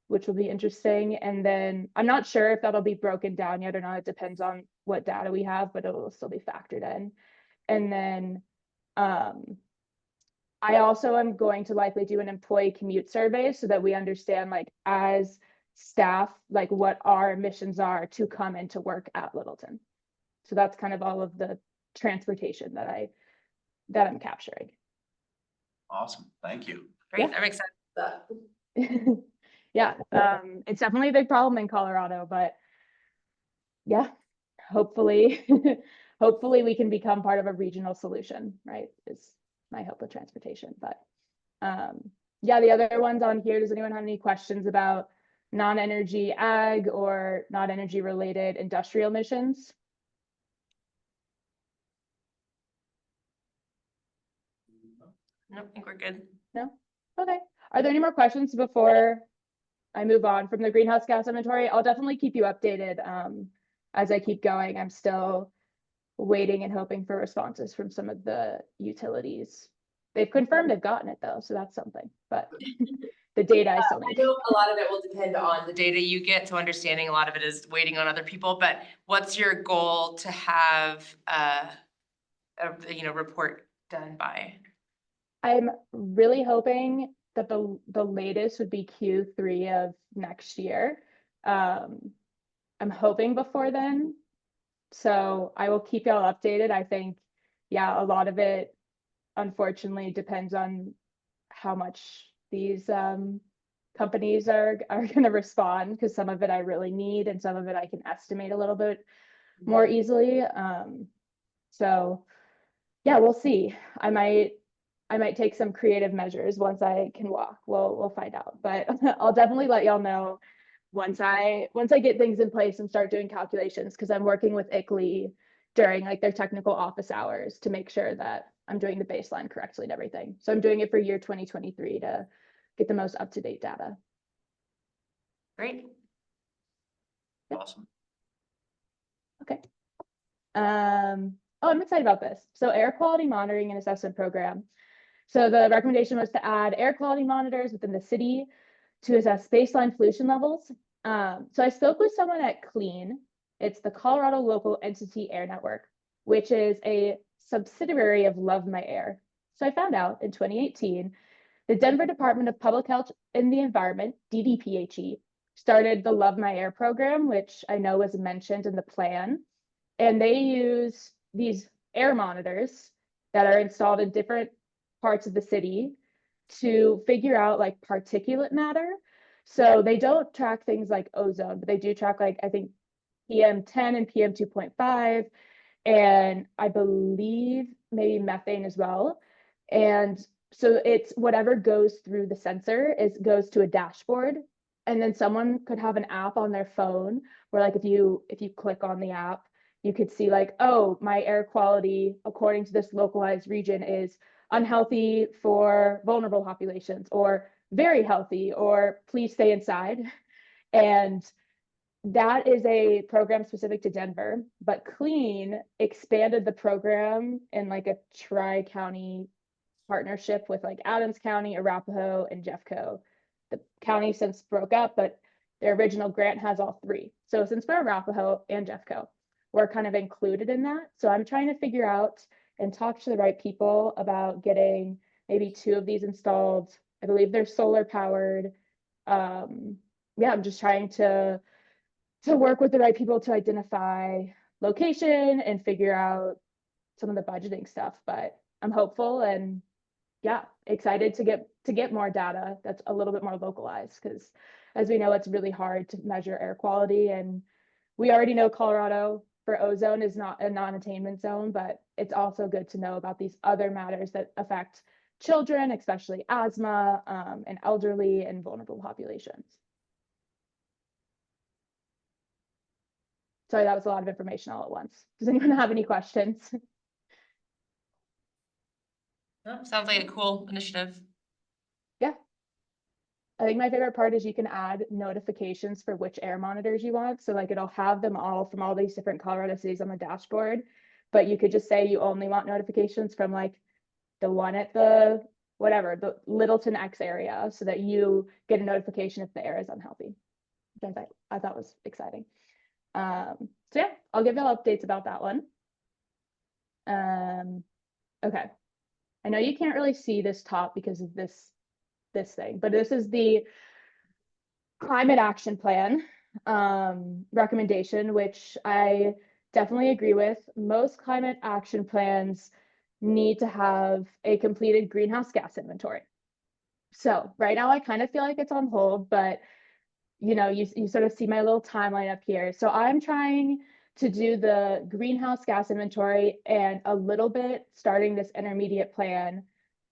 which will be interesting. And then I'm not sure if that'll be broken down yet or not. It depends on what data we have, but it will still be factored in. And then I also am going to likely do an employee commute survey so that we understand, like, as staff, like what our missions are to come into work at Littleton. So that's kind of all of the transportation that I'm capturing. Awesome, thank you. Great, that makes sense. Yeah, it's definitely a big problem in Colorado, but yeah, hopefully, hopefully we can become part of a regional solution, right? Is my hope with transportation, but yeah, the other ones on here, does anyone have any questions about non-energy ag or non-energy related industrial missions? No, I think we're good. No? Okay. Are there any more questions before I move on from the greenhouse gas inventory? I'll definitely keep you updated as I keep going. I'm still waiting and hoping for responses from some of the utilities. They've confirmed they've gotten it though, so that's something, but the data I still I need. know a lot of it will depend on the data you get, so understanding a lot of it is waiting on other people, but what's your goal to have a report done by? I'm really hoping that the latest would be Q3 of next year. I'm hoping before then. So I will keep y'all updated. I think, yeah, a lot of it unfortunately depends on how much these companies are going to respond, because some of it I really need and some of it I can estimate a little bit more easily. So yeah, we'll see. I might take some creative measures once I can walk. We'll find out, but I'll definitely let y'all know once I get things in place and start doing calculations, because I'm working with ICLEI during like their technical office hours to make sure that I'm doing the baseline correctly and everything. So I'm doing it for year 2023 to get the most up-to-date data. Great. Awesome. Okay. Oh, I'm excited about this. So air quality monitoring and assessment program. So the recommendation was to add air quality monitors within the city to assess baseline pollution levels. So I spoke with someone at CLEAN. It's the Colorado Local Entity Air Network, which is a subsidiary of Love My Air. So I found out in 2018, the Denver Department of Public Health and the Environment, DDPHE, started the Love My Air program, which I know was mentioned in the plan. And they use these air monitors that are installed in different parts of the city to figure out like particulate matter. So they don't track things like ozone, but they do track like, I think, PM10 and PM2.5. and I believe maybe methane as well. And so it's whatever goes through the sensor goes to a dashboard. And then someone could have an app on their phone where like if you click on the app, you could see like, oh, my air quality according to this localized region is unhealthy for vulnerable populations, or very healthy, or please stay inside. And that is a program specific to Denver, but Clean expanded the program in like a tri-county partnership with like Adams County, Arapahoe, and Jeffco. The county since broke up, but their original grant has all three. So since we're Arapahoe and Jeffco, we're kind of included in that. So I'm trying to figure out and talk to the right people about getting maybe 2 of these installed. I believe they're solar powered. Yeah, I'm just trying to work with the right people to identify location and figure out some of the budgeting stuff. But I'm hopeful and yeah, excited to get more data that's a little bit more localized, because as we know, it's really hard to measure air quality. And we already know Colorado for ozone is not a non-attainment zone, but it's also good to know about these other matters that affect children, especially asthma, and elderly and vulnerable populations. Sorry, that was a lot of information all at once. Does anyone have any questions? Oh, sounds like a cool initiative. Yeah. I think my favorite part is you can add notifications for which air monitors you want. So like it'll have them all from all these different Colorado cities on the dashboard, but you could just say you only want notifications from like the one at the whatever, the Littleton X area, so that you get a notification if the air is unhealthy. Which I thought was exciting. So yeah, I'll give y'all updates about that one. Okay. I know you can't really see this top because of this thing, but this is the climate action plan recommendation, which I definitely agree with. Most climate action plans need to have a completed greenhouse gas inventory. So right now I kind of feel like it's on hold, but you know, you sort of see my little timeline up here. So I'm trying to do the greenhouse gas inventory and a little bit starting this intermediate plan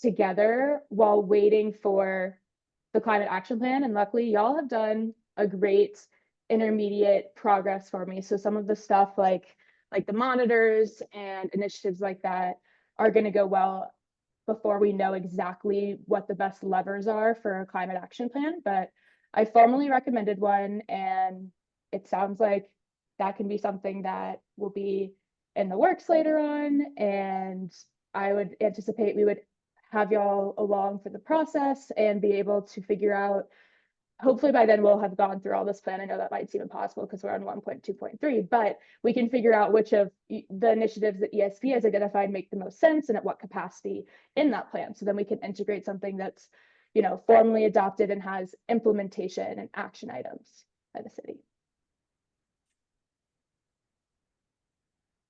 together while waiting for the climate action plan. And luckily y'all have done a great intermediate progress for me. So some of the stuff like the monitors and initiatives like that are going to go well before we know exactly what the best levers are for a climate action plan. But I formally recommended one, and it sounds like that can be something that will be in the works later on. And I would anticipate we would have y'all along for the process and be able to figure out, hopefully by then we'll have gone through all this plan. I know that might seem impossible because we're on 1.2.3, but we can figure out which of the initiatives that ESP has identified make the most sense and at what capacity in that plan. So then we can integrate something that's, you know, formally adopted and has implementation and action items by the city.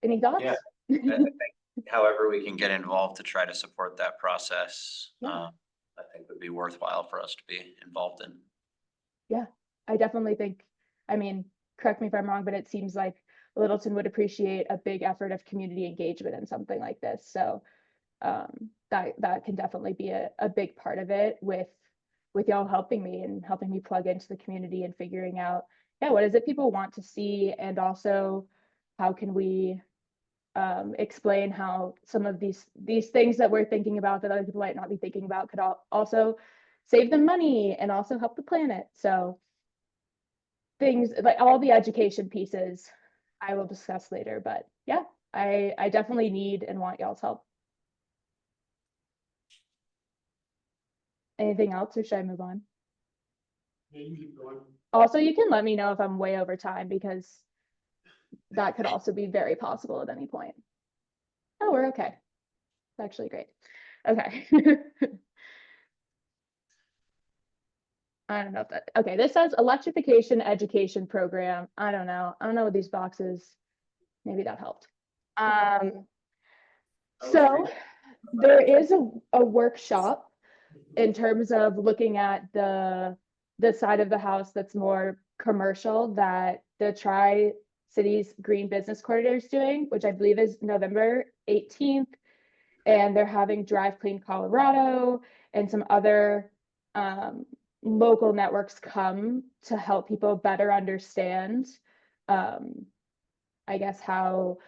Any thoughts? Yeah. I think however we can get involved to try to support that process, Yeah. I think would be worthwhile for us to be involved in. Yeah, I definitely think, I mean, correct me if I'm wrong, but it seems like Littleton would appreciate a big effort of community engagement in something like this. So that can definitely be a big part of it with y'all helping me and helping me plug into the community and figuring out, yeah, what is it people want to see? And also how can we explain how some of these things that we're thinking about that other people might not be thinking about could also save them money and also help the planet. So things like all the education pieces I will discuss later, but yeah, I definitely need and want y'all's help. Anything else, or should I move on? Yeah, you keep going. Also, you can let me know if I'm way over time, because that could also be very possible at any point. Oh, we're okay. It's actually great. Okay. I don't know if that, okay, this says electrification education program. I don't know what these boxes, maybe that helped. So there is a workshop in terms of looking at the side of the house that's more commercial, that the city's Green Business Corridor is doing, which I believe is November 18th. And they're having Drive Clean Colorado and some other local networks come to help people better understand, I guess, how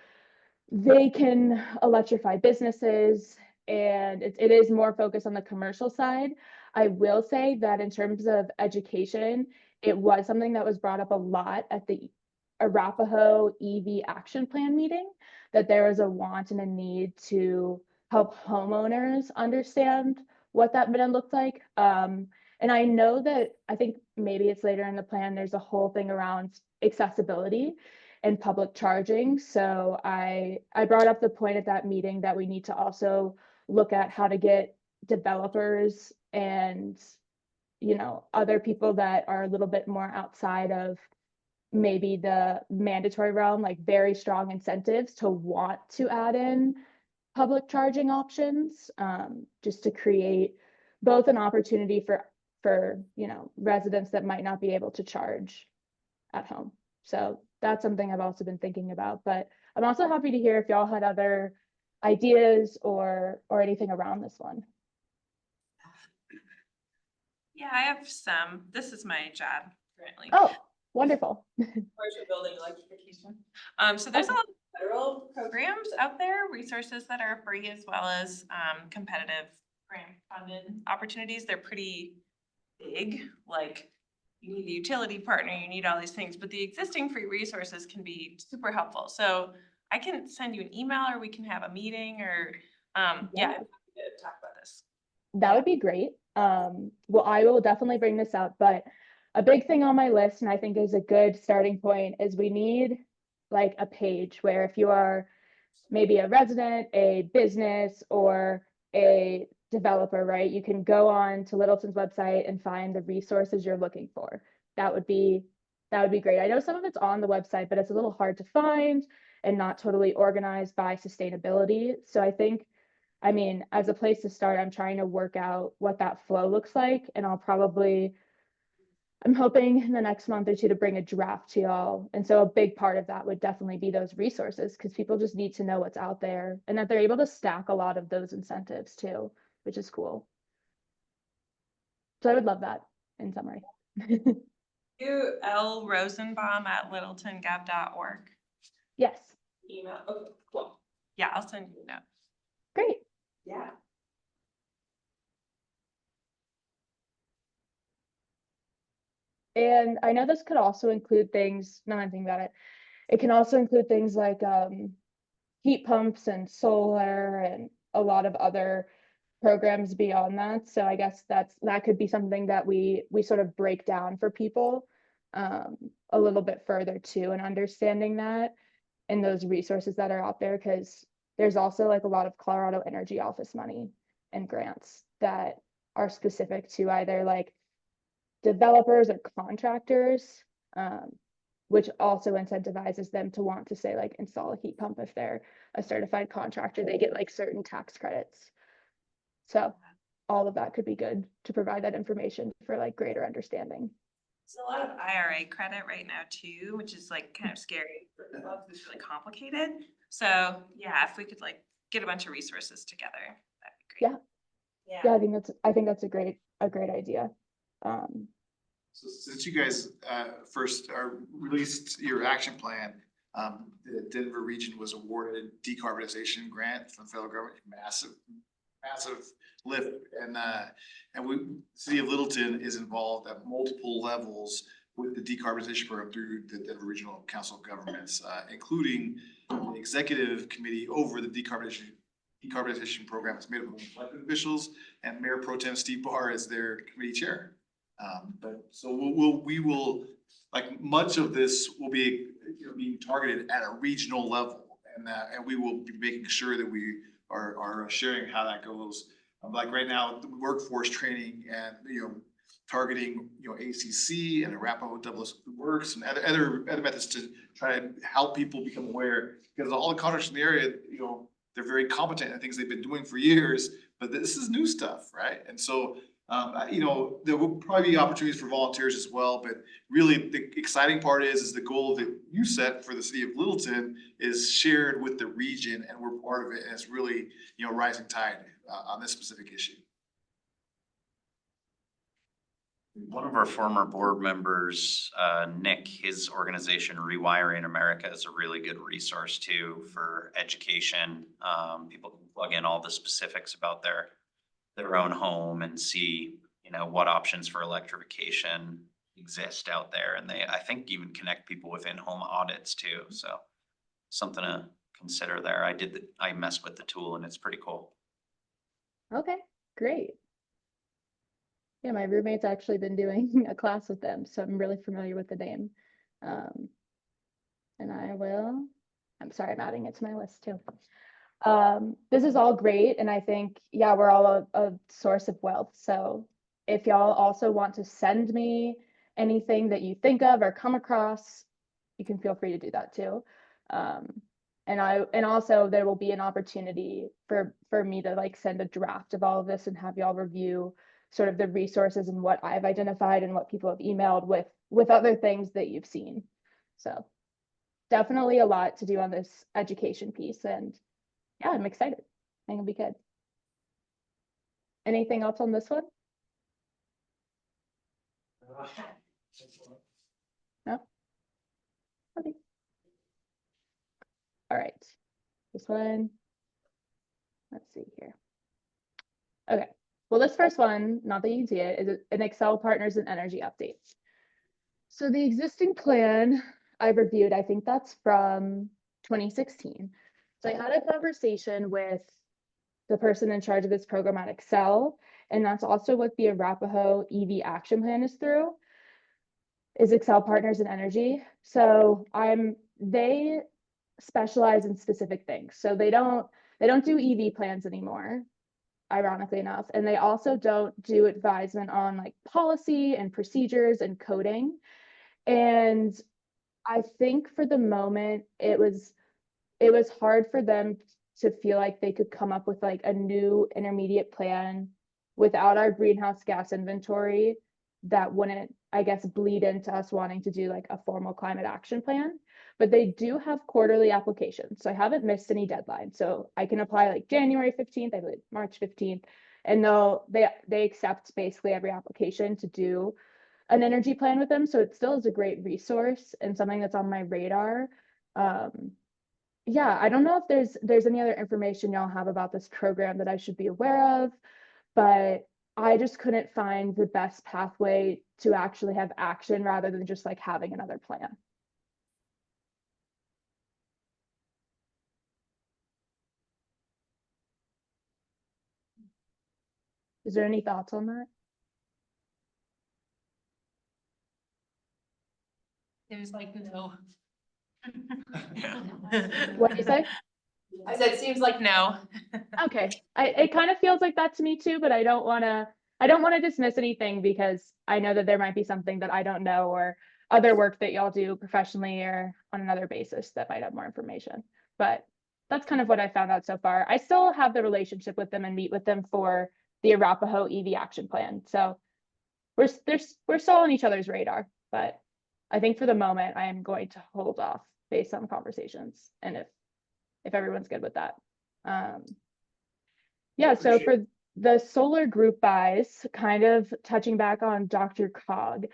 they can electrify businesses. And it is more focused on the commercial side. I will say that in terms of education, it was something that was brought up a lot at the Arapahoe EV Action Plan meeting, that there was a want and a need to help homeowners understand what that meant and looked like. And I know that, I think maybe it's later in the plan, there's a whole thing around accessibility and public charging. So I brought up the point at that meeting that we need to also look at how to get developers and, you know, other people that are a little bit more outside of maybe the mandatory realm, like very strong incentives to want to add in public charging options, just to create both an opportunity for, you know, residents that might not be able to charge at home. So that's something I've also been thinking about, but I'm also happy to hear if y'all had other ideas or anything around this one. Yeah, I have some. This is my job currently. Oh, wonderful. Commercial building electrification. So there's a lot of federal programs out there, resources that are free as well as competitive grant funded opportunities. They're pretty big, like you need a utility partner, you need all these things, but the existing free resources can be super helpful. So I can send you an email or we can have a meeting or yeah, I'm happy to talk about this. That would be great. Well, I will definitely bring this up, but a big thing on my list, and I think is a good starting point, is we need like a page where if you are maybe a resident, a business, or a developer, right, you can go on to Littleton's website and find the resources you're looking for. That would be great. I know some of it's on the website, but it's a little hard to find and not totally organized by sustainability. So I think, I mean, as a place to start, I'm trying to work out what that flow looks like, and I'm hoping in the next month or two to bring a draft to y'all. And so a big part of that would definitely be those resources, because people just need to know what's out there and that they're able to stack a lot of those incentives too, which is cool. So I would love that in summary. You L Rosenbaum at littletongov.org. Yes, Email, okay, cool. Yeah, I'll send you a note. great. Yeah. And I know this could also include things, now I'm thinking about it, it can also include things like heat pumps and solar and a lot of other programs beyond that. So I guess that could be something that we sort of break down for people a little bit further too, and understanding that and those resources that are out there, because there's also like a lot of Colorado Energy Office money and grants that are specific to either like developers or contractors, which also incentivizes them to want to say like install a heat pump. If they're a certified contractor, they get like certain tax credits. So all of that could be good to provide that information for like greater understanding. There's a lot of IRA credit right now too, which is like kind of scary. It's really complicated. So yeah, if we could like get a bunch of resources together, that'd be great. Yeah, I think that's a great idea. So since you guys first released your action plan, the Denver region was awarded a decarbonization grant from the federal government, massive lift, and City of Littleton is involved at multiple levels with the decarbonization program through the Denver Regional Council of Governments, including the executive committee over the decarbonization program. It's made up of elected officials, and Mayor Pro Tem Steve Barr is their committee chair. But so we will, like, much of this will be being targeted at a regional level, and we will be making sure that we are sharing how that goes. Like right now, the workforce training and targeting ACC and Arapahoe Douglas Works and other methods to try to help people become aware, because all the contractors in the area, they're very competent in things they've been doing for years, but this is new stuff, right? And so There will probably be opportunities for volunteers as well, but really the exciting part is the goal that you set for the city of Littleton is shared with the region and we're part of it. And it's really, rising tide on this specific issue. One of our former board members, Nick, his organization Rewiring America is a really good resource too for education. People can plug in all the specifics about their own home and see, what options for electrification exist out there. And they, I think, even connect people with in-home audits too. So something to consider there. I messed with the tool and it's pretty cool. Okay, great. Yeah, my roommate's actually been doing a class with them, so I'm really familiar with the name. And I'm sorry, I'm adding it to my list too. This is all great, and I think, yeah, we're all a source of wealth. So if y'all also want to send me anything that you think of or come across, you can feel free to do that too. And also there will be an opportunity for me to like send a draft of all of this and have y'all review sort of the resources and what I've identified and what people have emailed with other things that you've seen. So definitely a lot to do on this education piece, and yeah, I'm excited. I think it'll be good. Anything else on this one? No? Okay. All right. This one. Let's see here. Okay. Well, this first one, not that you can see it, is an Excel Partners and Energy update. So the existing plan I reviewed, I think that's from 2016. So I had a conversation with the person in charge of this program at Excel, and that's also what the Arapahoe EV action plan is through, is Excel Partners and Energy. So they specialize in specific things. So they don't do EV plans anymore, ironically enough, and they also don't do advisement on like policy and procedures and coding. And I think for the moment it was hard for them to feel like they could come up with like a new intermediate plan without our greenhouse gas inventory that wouldn't, I guess, bleed into us wanting to do like a formal climate action plan. But they do have quarterly applications, so I haven't missed any deadline. So I can apply like January 15th, I believe March 15th, and they accept basically every application to do an energy plan with them. So it still is a great resource and something that's on my radar. Yeah, I don't know if there's any other information y'all have about this program that I should be aware of, but I just couldn't find the best pathway to actually have action rather than just like having another plan. Is there any thoughts on that? There's like no. What do you say? I said, seems like no. Okay, it kind of feels like that to me too, but I don't want to dismiss anything because I know that there might be something that I don't know or other work that y'all do professionally or on another basis that might have more information. But that's kind of what I found out so far. I still have the relationship with them and meet with them for the Arapahoe EV action plan. So we're still on each other's radar, but I think for the moment I am going to hold off based on conversations and if everyone's good with that. Yeah, so for the solar group buys, kind of touching back on Dr. Cog,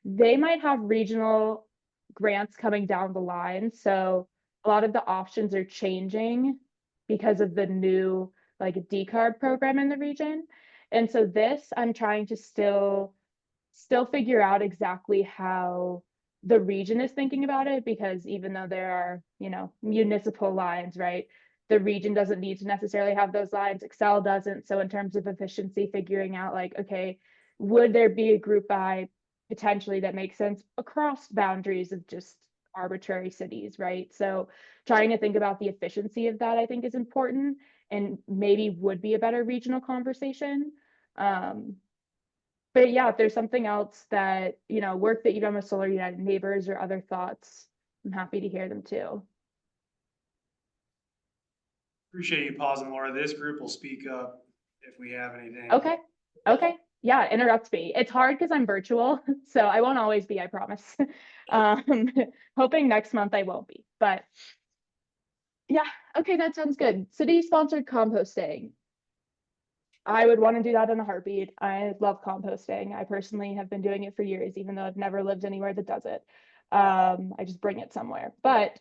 they might have regional grants coming down the line. So a lot of the options are changing because of the new like decarb program in the region. And so this, I'm trying to still figure out exactly how the region is thinking about it, because even though there are, municipal lines, right? The region doesn't need to necessarily have those lines. Excel doesn't. So in terms of efficiency, figuring out like, okay, would there be a group buy potentially that makes sense across boundaries of just arbitrary cities, right? So trying to think about the efficiency of that, I think, is important and maybe would be a better regional conversation. But yeah, if there's something else that, work that you've done with Solar United Neighbors or other thoughts, I'm happy to hear them too. Appreciate you pausing, Laura. This group will speak up if we have anything. Okay. yeah, interrupt me. It's hard because I'm virtual, so I won't always be, I promise. Hoping next month I won't be, but yeah, okay, that sounds good. City-sponsored composting. I would want to do that in a heartbeat. I love composting. I personally have been doing it for years, even though I've never lived anywhere that does it. I just bring it somewhere. But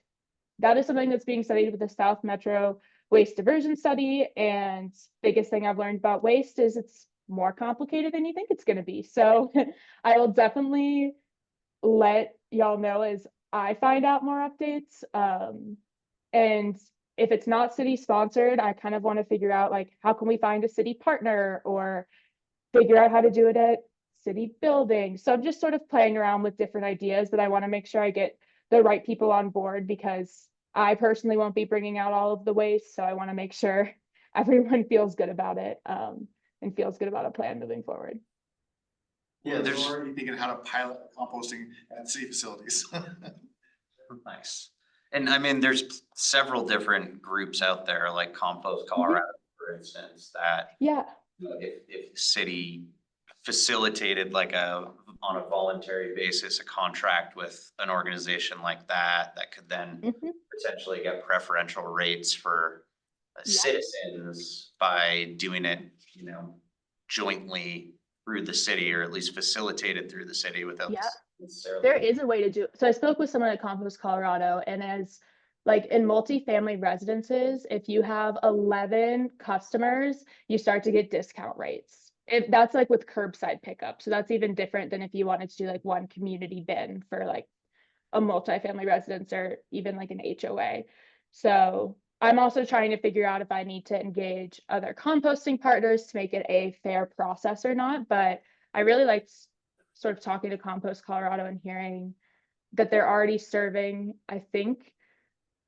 that is something that's being studied with the South Metro Waste Diversion Study. And biggest thing I've learned about waste is it's more complicated than you think it's going to be. So I will definitely let y'all know as I find out more updates. And if it's not city sponsored, I kind of want to figure out like, how can we find a city partner or figure out how to do it at city buildings. So I'm just sort of playing around with different ideas, but I want to make sure I get the right people on board because I personally won't be bringing out all of the waste. So I want to make sure everyone feels good about it, and feels good about a plan moving forward. Yeah, there's already thinking how to pilot composting at city facilities. Nice. And I mean, there's several different groups out there, like Compost Colorado, for instance, that Yeah. if the city facilitated like on a voluntary basis, a contract with an organization like that could then potentially get preferential rates for citizens by doing it, jointly through the city, or at least facilitated through the city without Yeah. necessarily. There is a way to do it. So I spoke with someone at Compost Colorado, and as like in multifamily residences, if you have 11 customers, you start to get discount rates. If that's like with curbside pickup. So that's even different than if you wanted to do like one community bin for like a multifamily residence or even like an HOA. So I'm also trying to figure out if I need to engage other composting partners to make it a fair process or not. But I really liked sort of talking to Compost Colorado and hearing that they're already serving, I think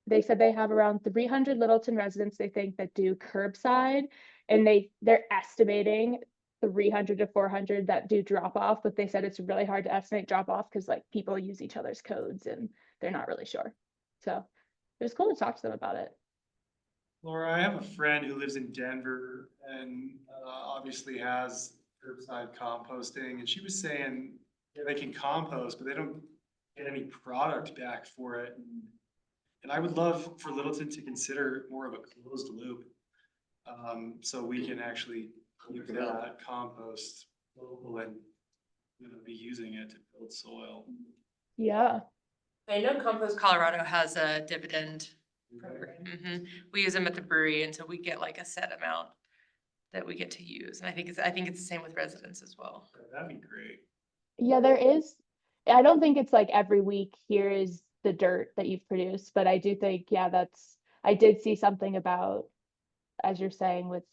they said they have around 300 Littleton residents they think that do curbside, and they're estimating 300 to 400 that do drop off, but they said it's really hard to estimate drop off because like people use each other's codes and they're not really sure. So it was cool to talk to them about it. Laura, I have a friend who lives in Denver and obviously has curbside composting, and she was saying, yeah, they can compost, but they don't get any product back for it. And I would love for Littleton to consider more of a closed loop. So we can actually use that compost local and be using it to build soil. Yeah. I know Compost Colorado has a dividend program. We use them at the brewery, and so we get like a set amount that we get to use. And I think it's the same with residents as well. That'd be great. Yeah, there is. I don't think it's like every week here is the dirt that you've produced, but I do think, yeah, I did see something about, as you're saying, with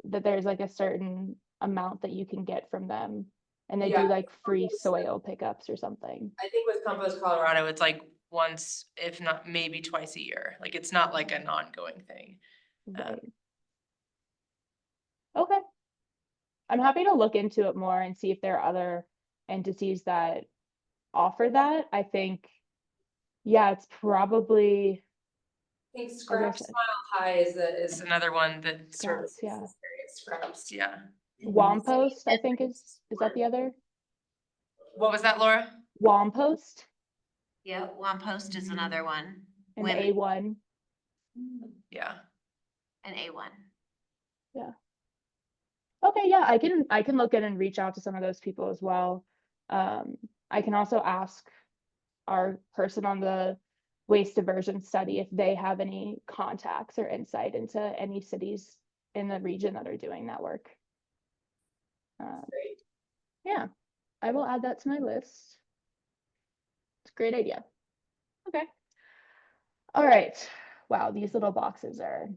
that there's like a certain amount that you can get from them, and they do like free soil pickups or something. I think with Compost Colorado, it's like once, if not maybe twice a year. Like it's not like an ongoing thing. Right. Okay. I'm happy to look into it more and see if there are other entities that offer that. I think, yeah, it's probably. I think Scraps Mile High is another one that Scraps, services yeah. this area. Scraps, yeah. Wampost, I think is that the other? What was that, Laura? Wampost Yeah, Wampost is another one. and Women. A1. Yeah. And A1. Yeah. Okay, yeah, I can look in and reach out to some of those people as well. I can also ask our person on the waste diversion study if they have any contacts or insight into any cities in the region that are doing that work. Yeah, I will add that to my list. It's a great idea. Okay. All right. Wow, these little boxes are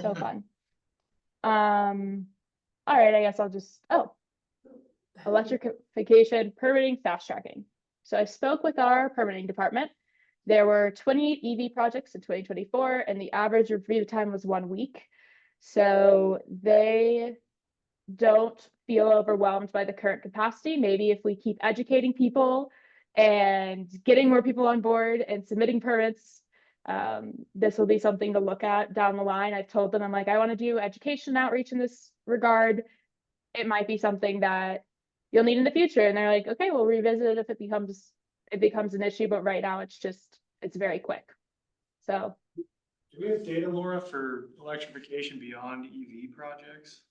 so fun. All right, I guess I'll just, electrification, permitting, fast tracking. So I spoke with our permitting department. There were 28 EV projects in 2024, and the average review time was 1 week. So they don't feel overwhelmed by the current capacity. Maybe if we keep educating people and getting more people on board and submitting permits, this will be something to look at down the line. I've told them, I'm like, I want to do education outreach in this regard. it might be something that you'll need in the future. And they're like, okay, we'll revisit it if it becomes an issue, but right now it's very quick. So Do we have data, Laura, for electrification beyond EV projects?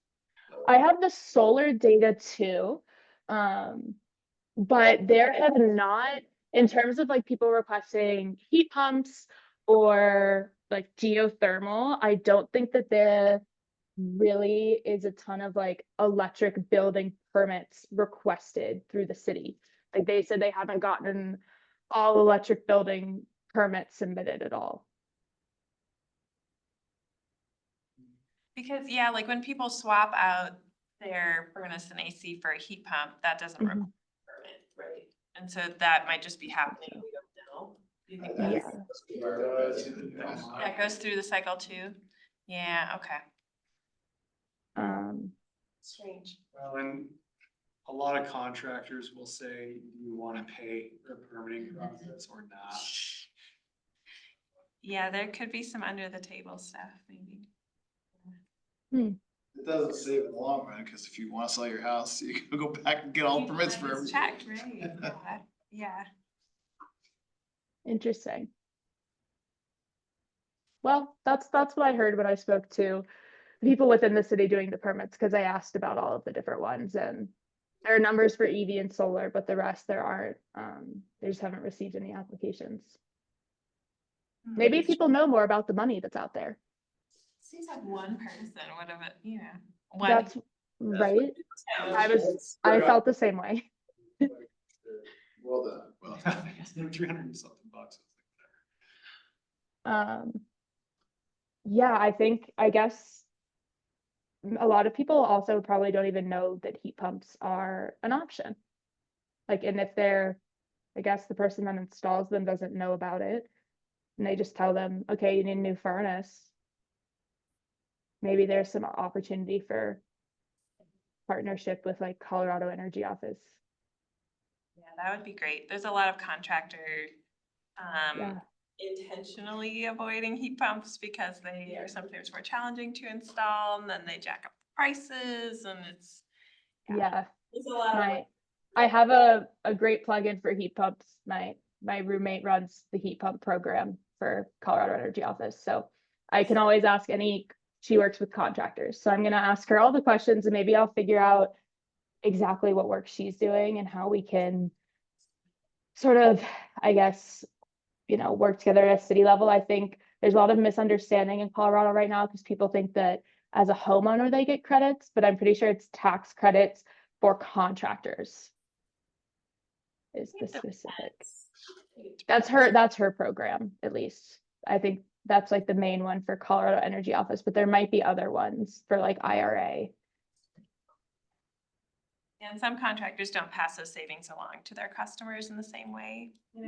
I have the solar data too. But there have not, in terms of like people requesting heat pumps or like geothermal, I don't think that there really is a ton of like electric building permits requested through the city. Like they said they haven't gotten all electric building permits submitted at all. Because, yeah, like when people swap out their furnace and AC for a heat pump, that doesn't require Mhm. a permit, right? And so that might just be happening, we don't know. Do you think Yeah. that's? That goes through the cycle too? Yeah, okay. Strange. Well, and a lot of contractors will say, do you want to pay the permitting process or not? Yeah, there could be some under the table stuff, maybe. It doesn't save in the long run, because if you want to sell your house, you can go back and get all permits for It's everything. checked, right? Yeah. Interesting. Well, that's what I heard when I spoke to people within the city doing the permits, because I asked about all of the different ones, and there are numbers for EV and solar, but the rest there aren't. They just haven't received any applications. Maybe people know more about the money that's out there. Seems like one person would have, one. That's right. I felt the same way. Well done. Well, 300 and something bucks. Yeah, I guess a lot of people also probably don't even know that heat pumps are an option. Like, and if I guess the person that installs them doesn't know about it, and they just tell them, okay, you need a new furnace. Maybe there's some opportunity for partnership with like Colorado Energy Office. Yeah, that would be great. There's a lot of contractor Yeah. intentionally avoiding heat pumps because they are sometimes more challenging to install, and then they jack up prices, and it's. Yeah. There's a lot of. I have a great plugin for heat pumps. My roommate runs the heat pump program for Colorado Energy Office. So I can always ask she works with contractors. So I'm going to ask her all the questions, and maybe I'll figure out exactly what work she's doing and how we can sort of, I guess, work together at a city level. I think there's a lot of misunderstanding in Colorado right now because people think that as a homeowner, they get credits, but I'm pretty sure it's tax credits for contractors. Is the specific. That's her program, at least. I think that's like the main one for Colorado Energy Office, but there might be other ones for like IRA. And some contractors don't pass those savings along to their customers in the same way, So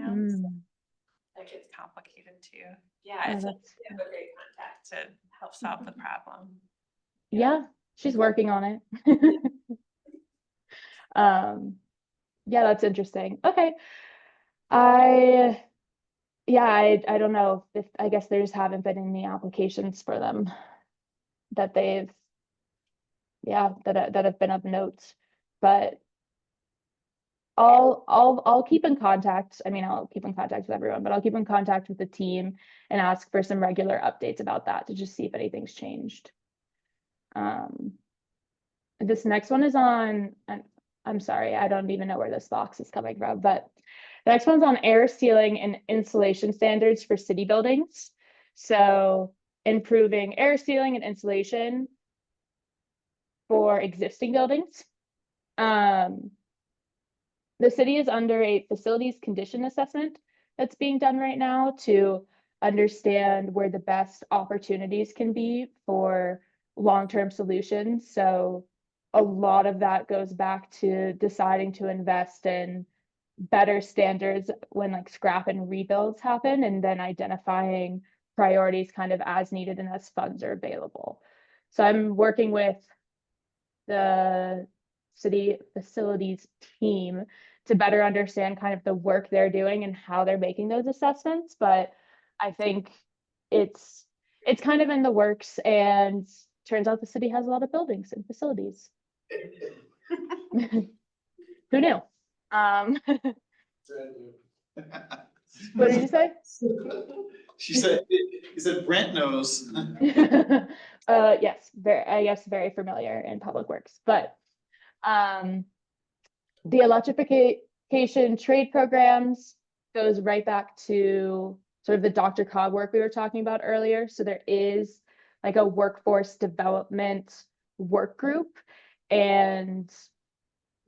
that gets complicated too. Yeah, it's a great contact to help solve the problem. Yeah, she's working on it. Yeah, that's interesting. Okay. I don't know if I guess there just haven't been any applications for them that that have been of note, but I'll keep in contact. I mean, I'll keep in contact with everyone, but I'll keep in contact with the team and ask for some regular updates about that to just see if anything's changed. This next one is on, I'm sorry, I don't even know where this box is coming from, but the next one's on air sealing and insulation standards for city buildings. So improving air sealing and insulation for existing buildings. The city is under a facilities condition assessment that's being done right now to understand where the best opportunities can be for long-term solutions. So a lot of that goes back to deciding to invest in better standards when like scrap and rebuilds happen, and then identifying priorities kind of as needed and as funds are available. So I'm working with the city facilities team to better understand kind of the work they're doing and how they're making those assessments. But I think it's kind of in the works, and turns out the city has a lot of buildings and facilities. Who knew? What did you say? She said, he said Brent knows. Yes, very, I guess, very familiar in public works, but, the electrification trade programs goes right back to sort of the Dr. Cog work we were talking about earlier. So there is like a workforce development work group and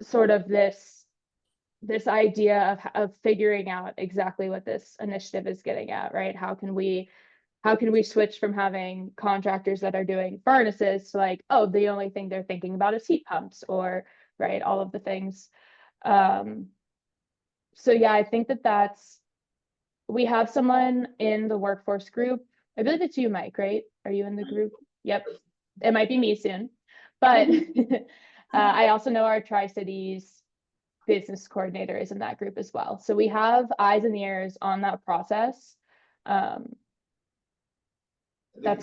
sort of this idea of figuring out exactly what this initiative is getting at, right? How can we switch from having contractors that are doing furnaces to like, oh, the only thing they're thinking about is heat pumps, or right, all of the things. So yeah, I think we have someone in the workforce group. I believe it's you, Mike, right? Are you in the group? Yep. It might be me soon, but I also know our Tri-Cities business coordinator is in that group as well. So we have eyes and ears on that process. That's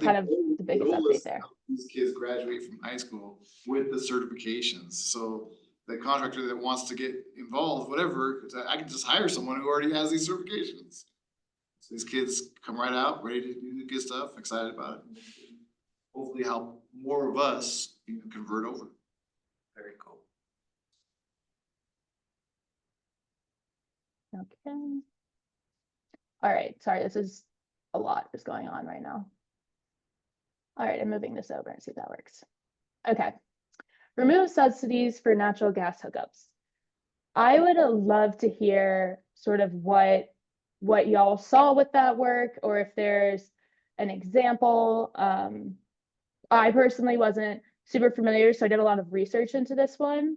kind of the biggest update there. These kids graduate from high school with the certifications, so the contractor that wants to get involved, whatever, I can just hire someone who already has these certifications. So these kids come right out, ready to do good stuff, excited about it. Hopefully help more of us, convert over. Very cool. Okay. All right, sorry, this is a lot is going on right now. All right, I'm moving this over and see if that works. Okay. Remove subsidies for natural gas hookups. I would love to hear sort of what y'all saw with that work, or if there's an example. I personally wasn't super familiar, so I did a lot of research into this one.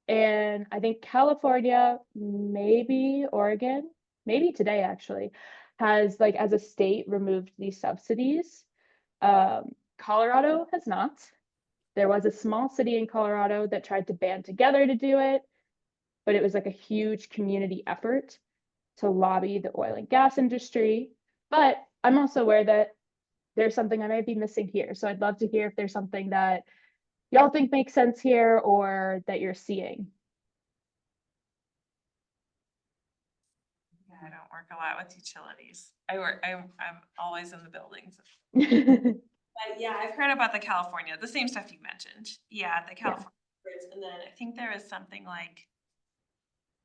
And I think California, maybe Oregon, maybe today actually, has like as a state removed these subsidies. Colorado has not. There was a small city in Colorado that tried to band together to do it, but it was like a huge community effort to lobby the oil and gas industry. But I'm also aware that there's something I might be missing here. So I'd love to hear if there's something that y'all think makes sense here or that you're seeing. Yeah, I don't work a lot with utilities. I'm always in the buildings. But yeah, I've heard about the California, the same stuff you mentioned. Yeah, the California. And then I think there is something like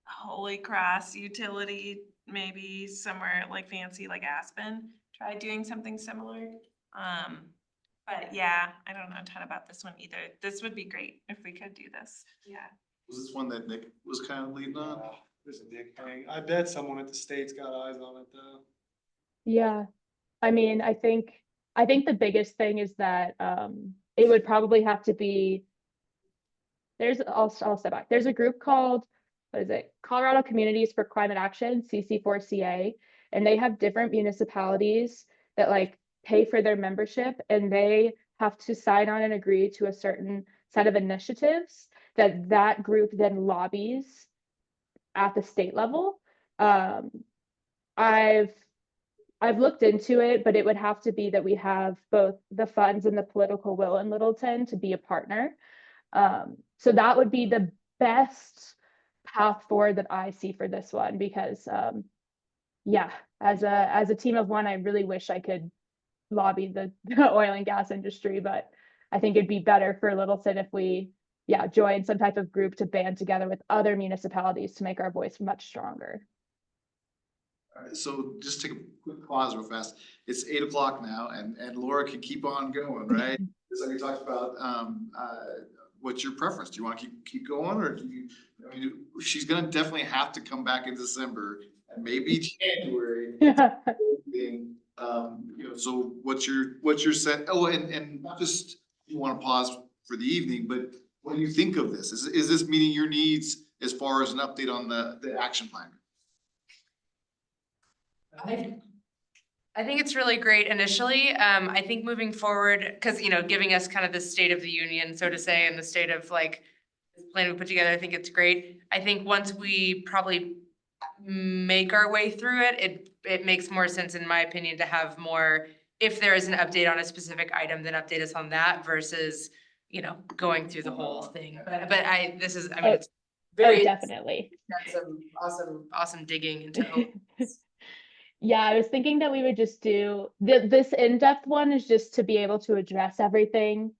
Holy Cross utility, maybe somewhere like fancy like Aspen, try doing something similar. But yeah, I don't know a ton about this one either. This would be great if we could do this. Yeah. Was this one that Nick was kind of leading on? There's a Nick thing. I bet someone at the state's got eyes on it though. Yeah, I mean, I think the biggest thing is that it would probably have to be, I'll step back. There's a group called, what is it? Colorado Communities for Climate Action, CC4CA, and they have different municipalities that like pay for their membership, and they have to sign on and agree to a certain set of initiatives that group then lobbies at the state level. I've looked into it, but it would have to be that we have both the funds and the political will in Littleton to be a partner. So that would be the best path forward that I see for this one, because yeah, as a team of one, I really wish I could lobby the oil and gas industry, but I think it'd be better for Littleton if we, join some type of group to band together with other municipalities to make our voice much stronger. All right, so just take a quick pause real fast. It's 8 o'clock now, and Laura can keep on going, right? So we talked about what's your preference? Do you want to keep going, or do you? I mean, she's gonna definitely have to come back in December and maybe January. So what's your set? Oh, and not just you want to pause for the evening, but what do you think of this? Is this meeting your needs as far as an update on the action plan? I think it's really great initially. I think moving forward, because, giving us kind of the state of the union, so to say, and the state of like this plan we put together, I think it's great. I think once we probably make our way through it, it makes more sense, in my opinion, to have more, if there is an update on a specific item, then update us on that versus you know, going through the whole thing. But this is, I mean, Oh, it's Oh, very, definitely. that's some awesome digging into. Yeah, I was thinking that we would just do, this in-depth one is just to be able to address everything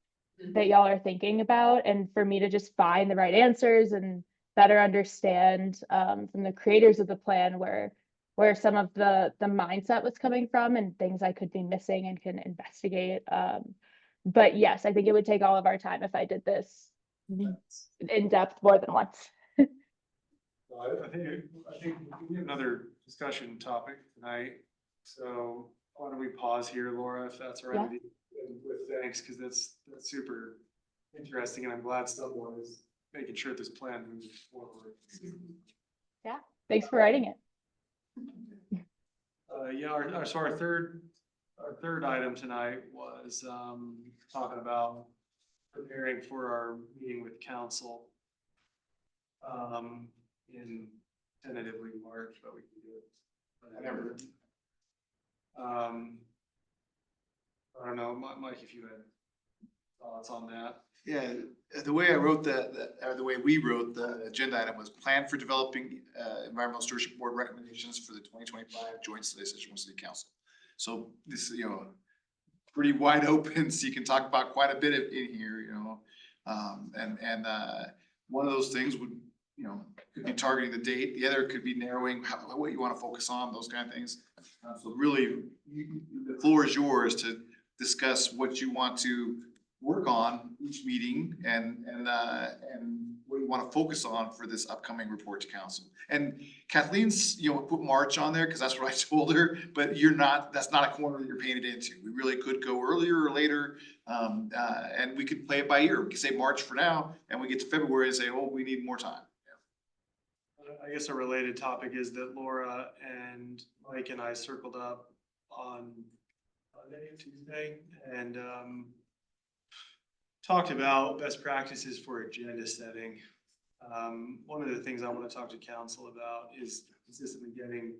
that y'all are thinking about, and for me to just find the right answers and better understand from the creators of the plan where some of the mindset was coming from and things I could be missing and can investigate. But yes, I think it would take all of our time if I did this in depth more than once. I think we have another discussion topic tonight. So why don't we pause here, Laura, if that's all right with you? And with thanks, because that's super interesting, and I'm glad someone is making sure this plan moves forward. Yeah, thanks for writing it. Yeah, our third item tonight was talking about preparing for our meeting with council in tentatively March, but we can do it whenever. I don't know, Mike, if you had thoughts on that. Yeah, the way I wrote or the way we wrote the agenda item was plan for developing environmental stewardship board recommendations for the 2025 joint study session with city council. So this, pretty wide open, so you can talk about quite a bit in here, and one of those things would, could be targeting the date. The other could be narrowing what you want to focus on, those kind of things. So really, the floor is yours to discuss what you want to work on each meeting and what you want to focus on for this upcoming report to council. And Kathleen's, put March on there because that's what I told her, but that's not a corner that you're painted into. We really could go earlier or later, and we could play it by ear. We could say March for now, and we get to February and say, oh, we need more time. I guess a related topic is that Laura and Mike and I circled up on Monday, Tuesday, and talked about best practices for agenda setting. One of the things I want to talk to council about is consistently getting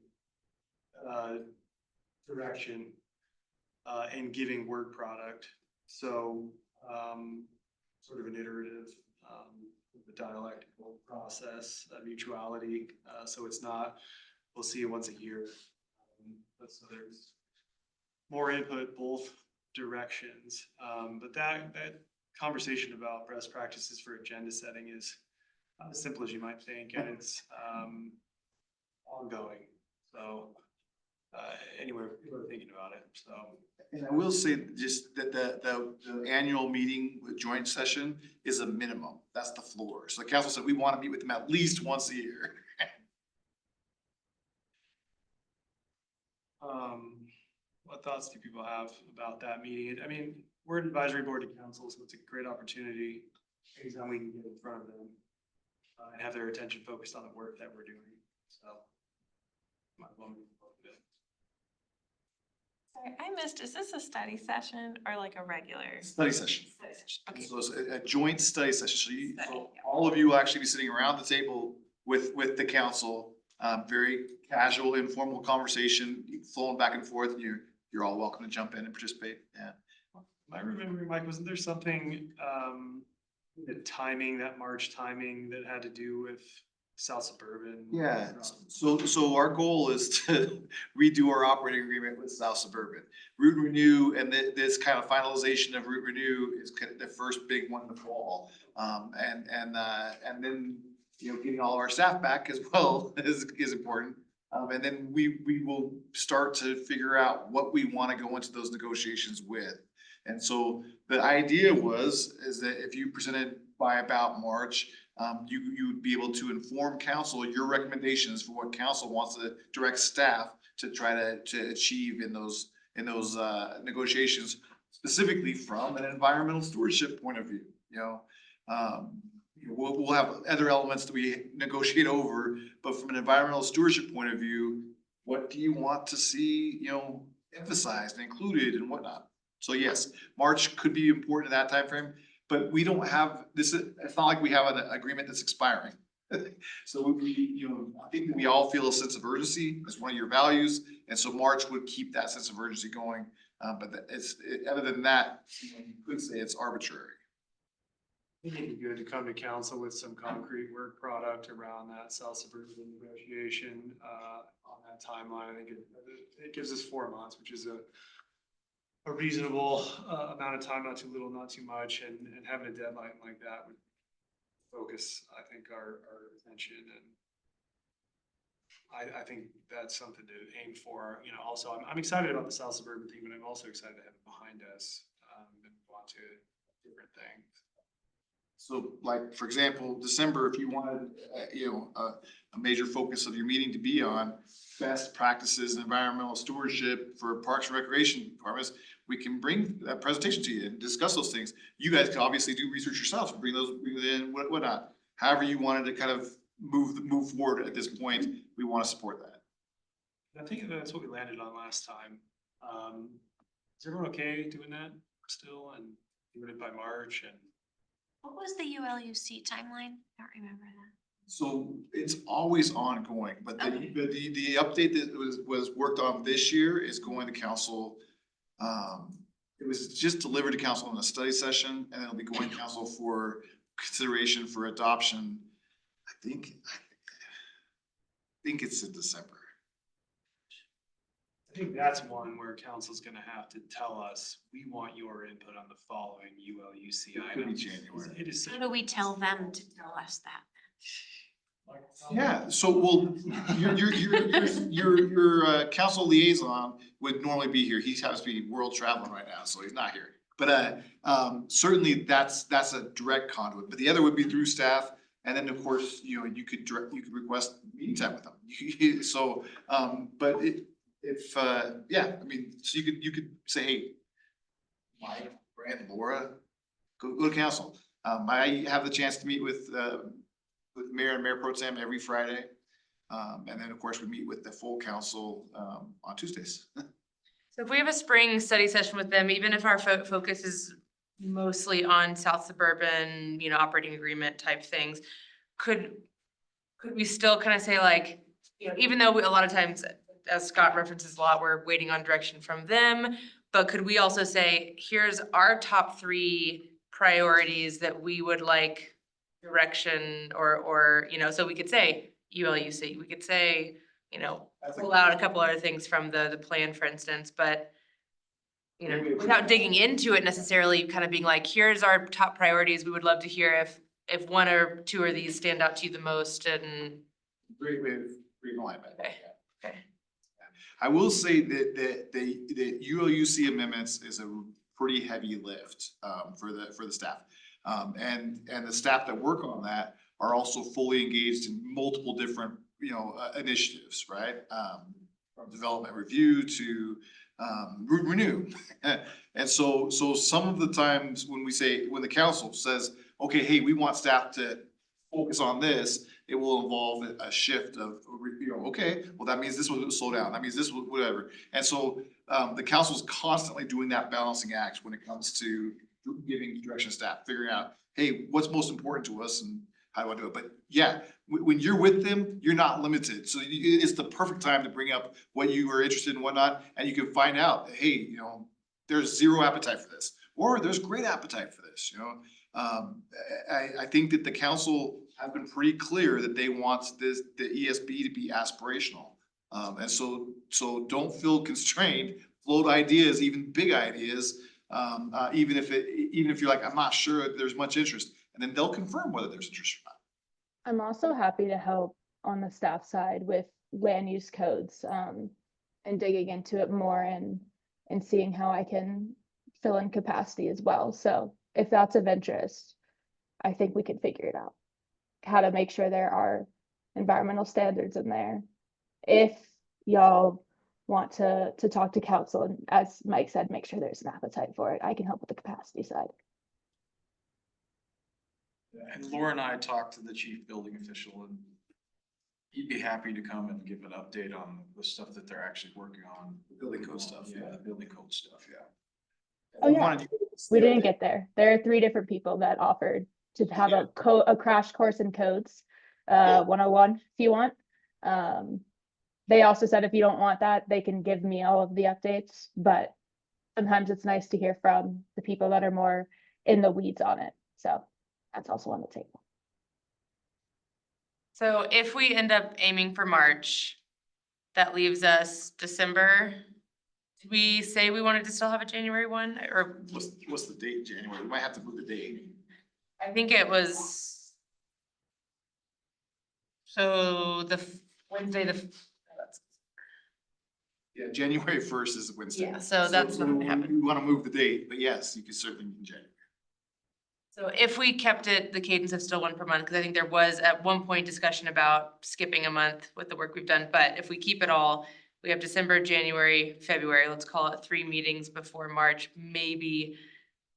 direction and giving work product. So sort of an iterative, the dialectical process, mutuality. So it's not, we'll see you once a year. But so there's more input both directions. But that conversation about best practices for agenda setting is not as simple as you might think, and it's ongoing. So anyway, we're thinking about it. So. And I will say just that the annual meeting with joint session is a minimum. That's the floor. So the council said we want to meet with them at least once a year. What thoughts do people have about that meeting? I mean, we're an advisory board to council, so it's a great opportunity anytime we can get in front of them and have their attention focused on the work that we're doing. So, might well move a little bit. Sorry, I missed, is this a study session or like a regular? Study session. Study session, okay. So it's a joint study session. So Study, yeah. all of you will actually be sitting around the table with the council. Very casual, informal conversation, flowing back and forth. You're all welcome to jump in and participate. Yeah. Am I remembering, Mike, wasn't there something, the timing, that March timing that had to do with South Suburban? Yeah, so our goal is to redo our operating agreement with South Suburban. Route Renew and this kind of finalization of Route Renew is the first big one in the fall. And then, getting all of our staff back as well is important. And then we will start to figure out what we want to go into those negotiations with. And so the idea is that if you presented by about March, you would be able to inform council your recommendations for what council wants to direct staff to try to achieve in those negotiations, specifically from an environmental stewardship point of view. We'll have other elements that we negotiate over, but from an environmental stewardship point of view, what do you want to see, emphasized and included and whatnot? So yes, March could be important in that time frame, but we don't have this. It's not like we have an agreement that's expiring. So I think we all feel a sense of urgency as one of your values, and so March would keep that sense of urgency going. But other than that, you could say it's arbitrary. think it'd be good to come to council with some concrete work product around that South Suburban negotiation, on that timeline. I think it gives us 4 months, which is a reasonable, amount of time, not too little, not too much, and having a deadline like that would focus, I think, our attention, and I think that's something to aim for. You know, also, I'm excited about the South Suburban thing, but I'm also excited to have it behind us, and move on to different things. So like, for example, December, if you wanted, a major focus of your meeting to be on best practices in environmental stewardship for parks and recreation departments, we can bring that presentation to you and discuss those things. You guys can obviously do research yourselves, bring it in, whatnot. However you wanted to kind of move forward at this point, we want to support that. I think that's what we landed on last time. Is everyone okay doing that still and doing it by March? And What was the ULUC timeline? I don't remember that. So it's always ongoing, but the update that was worked on this year is going to council. It was just delivered to council in a study session, and it'll be going to council for consideration for adoption. I think it's in December. I think that's one where council's gonna have to tell us, we want your input on the following ULUC It could be items. January. It is. How do we tell them to tell us that? Yeah, so, well, your council liaison would normally be here. He happens to be world traveling right now, so he's not here. But, certainly that's a direct conduit, but the other would be through staff. And then, of course, you could request meeting time with them. So, but I mean, so you could say, hey, Mike, Brad, Laura, go to council. I have the chance to meet with Mayor and Mayor Pro Tem every Friday. And then, of course, we meet with the full council on Tuesdays. So if we have a spring study session with them, even if our focus is mostly on South Suburban, operating agreement type things, could we still kind of say like, even though a lot of times, as Scott references a lot, we're waiting on direction from them, but could we also say, here's our top 3 priorities that we would like direction or, so we could say ULUC, we could say, pull out a couple other things from the plan, for instance, but without digging into it necessarily, kind of being like, here's our top priorities. We would love to hear if 1 or 2 of these stand out to you the most, and. Great way of reading line back. Okay. I will say that the ULUC amendments is a pretty heavy lift for the staff. And the staff that work on that are also fully engaged in multiple different, initiatives, right? From development review to root renew. And so some of the times when the council says, okay, hey, we want staff to focus on this, it will involve a shift of, okay, well, that means this will slow down. That means this will whatever. And so the council's constantly doing that balancing act when it comes to giving direction to staff, figuring out, hey, what's most important to us and how do I do it? But yeah, when you're with them, you're not limited. So it's the perfect time to bring up what you are interested in and whatnot. And you can find out, hey, there's zero appetite for this, or there's great appetite for this, I think that the council have been pretty clear that they want the ESB to be aspirational. And so don't feel constrained, float ideas, even big ideas, even if you're like, I'm not sure there's much interest, and then they'll confirm whether there's interest or not. I'm also happy to help on the staff side with land use codes, and digging into it more and seeing how I can fill in capacity as well. So if that's of interest, I think we can figure it out. How to make sure there are environmental standards in there. If y'all want to talk to council, and as Mike said, make sure there's an appetite for it, I can help with the capacity side. And Laura and I talked to the chief building official, and he'd be happy to come and give an update on the stuff that they're actually working on. Building code stuff. Yeah, the building code stuff, yeah. Oh yeah, we didn't get there. There are 3 different people that offered to have a crash course in codes, 101 if you want. They also said if you don't want that, they can give me all of the updates, but sometimes it's nice to hear from the people that are more in the weeds on it. So that's also on the table. So if we end up aiming for March, that leaves us December. Did we say we wanted to still have a January one, or What's the date in January? We might have to move the date. I think it was. So Wednesday, Yeah, January 1st is Wednesday. Yeah, so that's not gonna happen. We want to move the date, but yes, you can certainly meet in January. So if we kept it, the cadence of still one per month, because I think there was at one point discussion about skipping a month with the work we've done, but if we keep it all, we have December, January, February, let's call it 3 meetings before March, maybe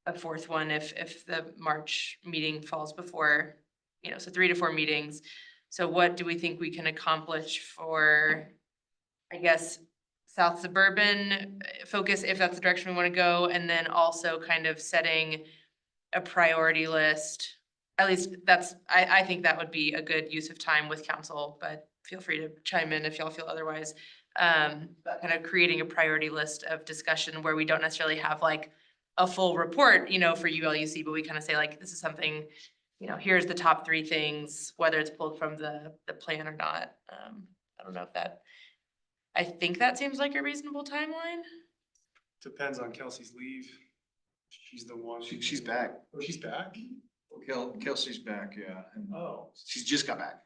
a fourth one if the March meeting falls before, so 3 to 4 meetings. So what do we think we can accomplish for, I guess, South Suburban focus, if that's the direction we want to go, and then also kind of setting a priority list. At least I think that would be a good use of time with council, but feel free to chime in if y'all feel otherwise. But kind of creating a priority list of discussion where we don't necessarily have like a full report, for ULUC, but we kind of say like, this is something, here's the top 3 things, whether it's pulled from the plan or not. I don't know if I think that seems like a reasonable timeline. Depends on Kelsey's leave. She's the one. She's back. Oh, she's back? Kelsey's back, yeah, and Oh. She's just got back.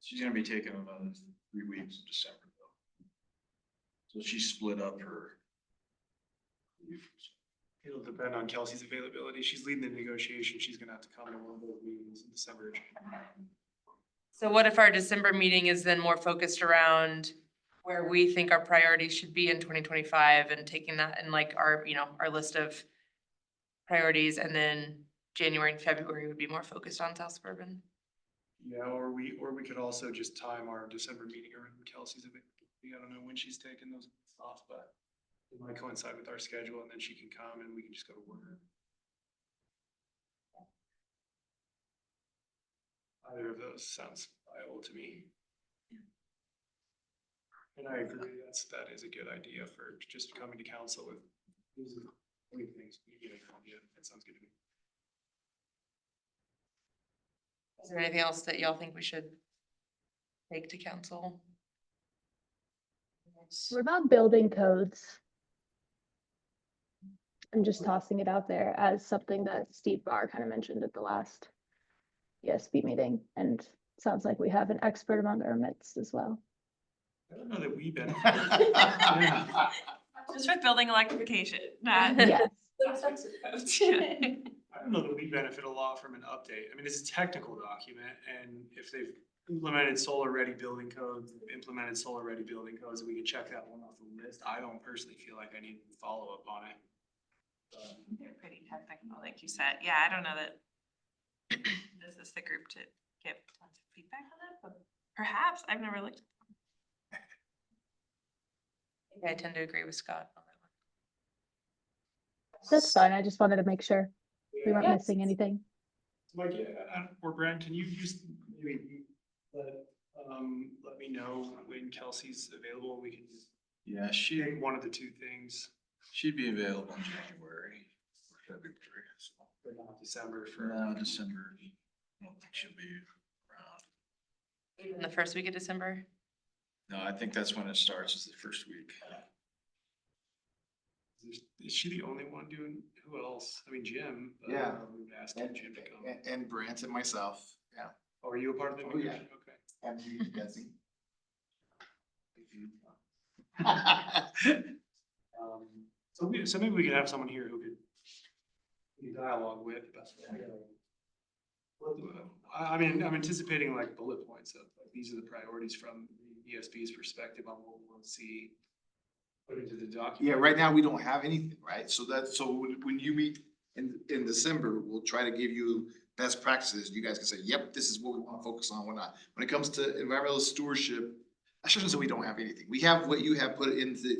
she's gonna be taking another 3 weeks in December though. So she split up her leave. It'll depend on Kelsey's availability. She's leading the negotiation. She's gonna have to come to one of those meetings in December. So what if our December meeting is then more focused around where we think our priorities should be in 2025 and taking that and like our list of priorities, and then January and February would be more focused on South Suburban? Yeah, or we could also just time our December meeting around Kelsey's availability. I don't know when she's taking those off, but it might coincide with our schedule, and then she can come and we can just go to work. Either of those sounds viable to me. And I agree, that is a good idea for just coming to council with these are the things. Yeah, that sounds good to me. Is there anything else that y'all think we should take to council? What about building codes? I'm just tossing it out there as something that Steve Barr kind of mentioned at the last ESB meeting, and sounds like we have an expert among our midst as well. I don't know that we benefit. Yeah. Just with building electrification, not. Yes. I don't know that we benefit a lot from an update. I mean, it's a technical document, and if they've implemented solar-ready building codes, and we can check that one off the list. I don't personally feel like I need to follow up on it. They're pretty technical, like you said. Yeah, I don't know that this is the group to give tons of feedback on that, but perhaps I've never looked. I tend to agree with Scott on that one. That's fine. I just wanted to make sure we weren't Yes. missing anything. Mike, or Brad, can you just maybe let me know when Kelsey's available? We can just Yeah, pick one of the 2 things, she'd be available in January or February, so. but not December for. No, December, I don't think she'll be around. Even the first week of December? No, I think that's when it starts, is the first week. Is she the only one doing, who else? I mean, Jim. but, Yeah. We've asked And, Jim to come. and Brant and myself, yeah. Oh, are you a part of the Oh, yeah. negotiation? Okay. And you, Betsy. So maybe we could have someone here who could dialogue with. I mean, I'm anticipating like bullet points of like, these are the priorities from the ESB's perspective on what we want to see put into the document. Yeah, right now we don't have anything, right? So when you meet in December, we'll try to give you best practices. You guys can say, yep, this is what we want to focus on, whatnot. When it comes to environmental stewardship, I shouldn't say we don't have anything. We have what you have put into,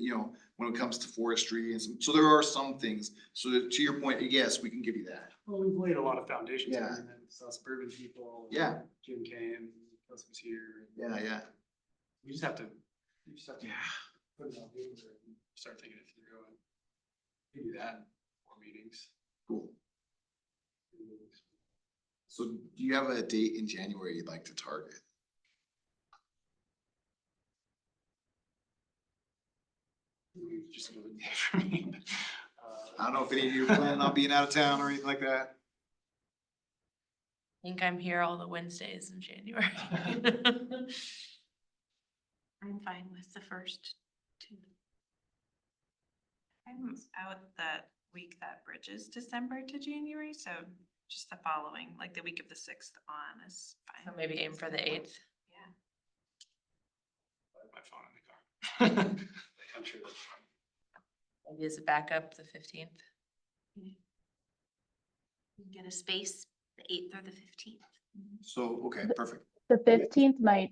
when it comes to forestry and so there are some things. So to your point, yes, we can give you that. Well, we've laid a lot of foundations. Yeah. And then South Suburban people. Yeah. Jim came, Kelsey was here. Yeah. We just have to Yeah. put it on paper and start thinking it through and maybe that, more meetings. Cool. So do you have a date in January you'd like to target? Just another day for me. I don't know if any of you are planning on being out of town or anything like that. I think I'm here all the Wednesdays in January. I'm fine with the first two. I'm out that week that bridges December to January, so just the following, like the week of the 6th on is So fine. maybe aim for the 8th. Yeah. My phone in the car. I'm sure that's fine. Maybe as a backup, the 15th. You Get a space, the 8th or the 15th. So, okay, perfect. The 15th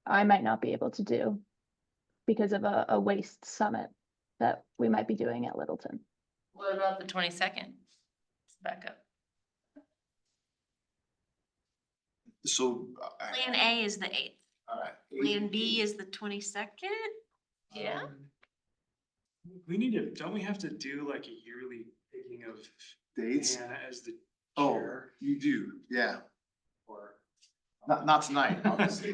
I might not be able to do because of a waste summit that we might be doing at Littleton. What about the 22nd? Backup. So. Plan A is the 8th. All right. Plan B is the 22nd. Yeah. We need to, don't we have to do like a yearly picking of Dates? Hannah as the Oh, chair? you do, yeah. Or? Not tonight, obviously.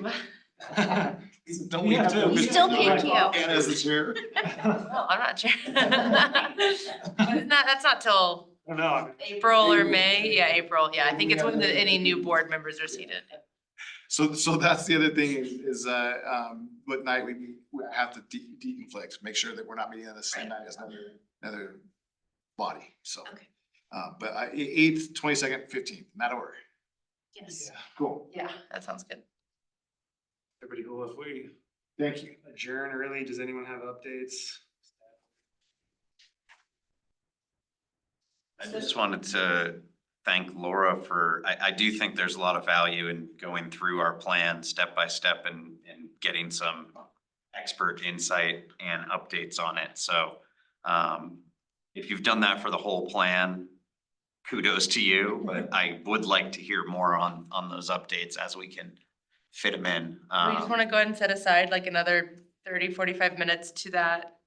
Don't we Yeah, have to? we still pick you. Anna as the chair. No, I'm not sure. That's not till I don't know. I mean, April or May. Yeah, April. Yeah, I think it's when any new board members are seated. So that's the other thing is what night we have to deconflict, make sure that we're not meeting on the same night as another body, so. Okay. But 8th, 22nd, 15th, in that order. Yes. Cool, Yeah, that sounds good. everybody cool if we thank you. adjourn early? Does anyone have updates? I just wanted to thank Laura for, I do think there's a lot of value in going through our plan step by step and getting some expert insight and updates on it. So if you've done that for the whole plan, kudos to you, but I would like to hear more on those updates as we can fit them in. We just want to go ahead and set aside like another 30, 45 minutes to that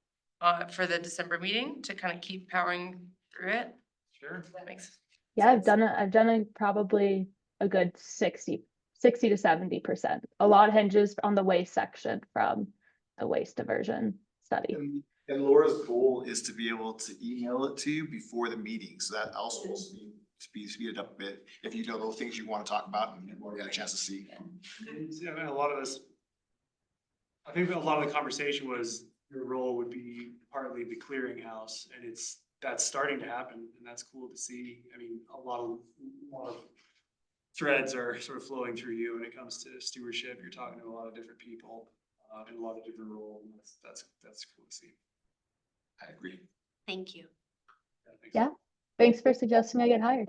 for the December meeting to kind of keep powering through it. Sure. That makes Yeah, I've done probably a good 60 to 70%. A lot hinges on the waste section from the waste diversion study. And Laura's goal is to be able to email it to you before the meeting, so that also will speed it up a bit. If you know those things you want to talk about and you've already got a chance to see. Yeah, I mean, a lot of us, I think a lot of the conversation was your role would be partly the clearinghouse, and that's starting to happen, and that's cool to see. I mean, a lot of threads are sort of flowing through you when it comes to stewardship. You're talking to a lot of different people in a lot of different roles, and that's cool to see. I agree. Thank you. Thanks. Yeah. Thanks for suggesting I get hired.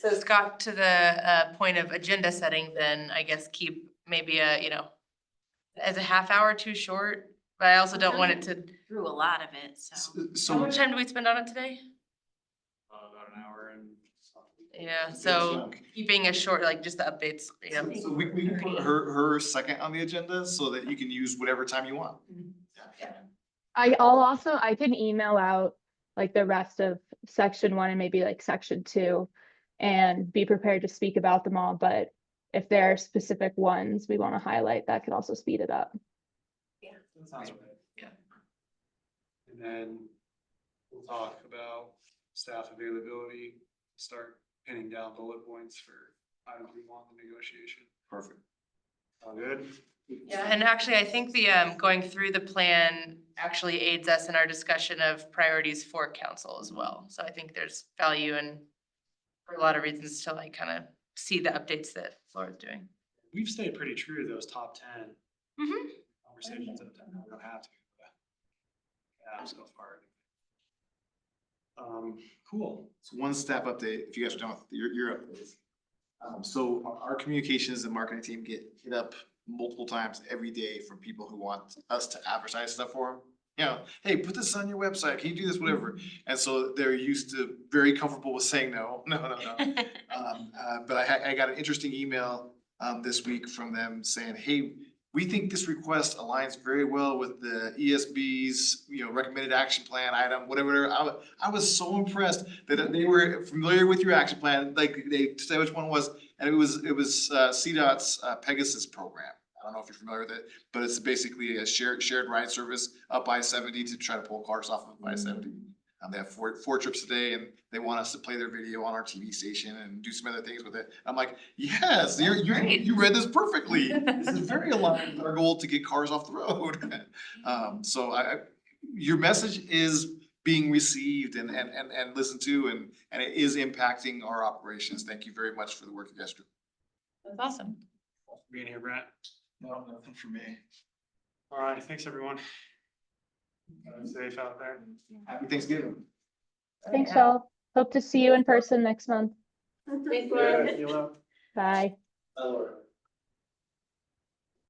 So Scott, to the point of agenda setting, then I guess keep maybe as a half hour too short, but I also don't want it to. Through a lot of it, so. How So much time do we spend on it today? About an hour and something. Yeah, so keeping a short, like just the updates, So we can put her second on the agenda so that you can use whatever time you want. I can email out like the rest of section 1 and maybe like section 2 and be prepared to speak about them all. But if there are specific ones we want to highlight, that could also speed it up. That sounds right. Yeah. And then we'll talk about staff availability, start pinning down bullet points for items we want in the negotiation. Perfect. All good? Yeah, and actually, I think the going through the plan actually aids us in our discussion of priorities for council as well. So I think there's value in, for a lot of reasons, to like kind of see the updates that Laura's doing. We've stayed pretty true to those top 10 Mm-hmm. conversations. We don't have to. But yeah, so far. Cool. So one staff update, if you guys are done with your updates. So our communications and marketing team get hit up multiple times every day from people who want us to advertise stuff for them. You know, hey, put this on your website. Can you do this, whatever? And so they're used to very comfortable with saying no. But I got an interesting email this week from them saying, hey, we think this request aligns very well with the ESB's, recommended action plan item, whatever. I was so impressed that they were familiar with your action plan, like they said which one was, and it was CDOT's Pegasus program. I don't know if you're familiar with it, but it's basically a shared ride service up I-70 to try to pull cars off of I-70. They have four trips a day, and they want us to play their video on our TV station and do some other things with it. I'm like, yes, you read this perfectly. This is very aligned with our goal to get cars off the road. So your message is being received and listened to, and it is impacting our operations. Thank you very much for the work you guys do. That's awesome. Being here, Brett. No, nothing for me. All right, thanks, everyone. Safe out there. Happy Thanksgiving. Thanks all. Hope to see you in person next month. Thanks, Yeah, Lauren. see you later. Bye. Hello.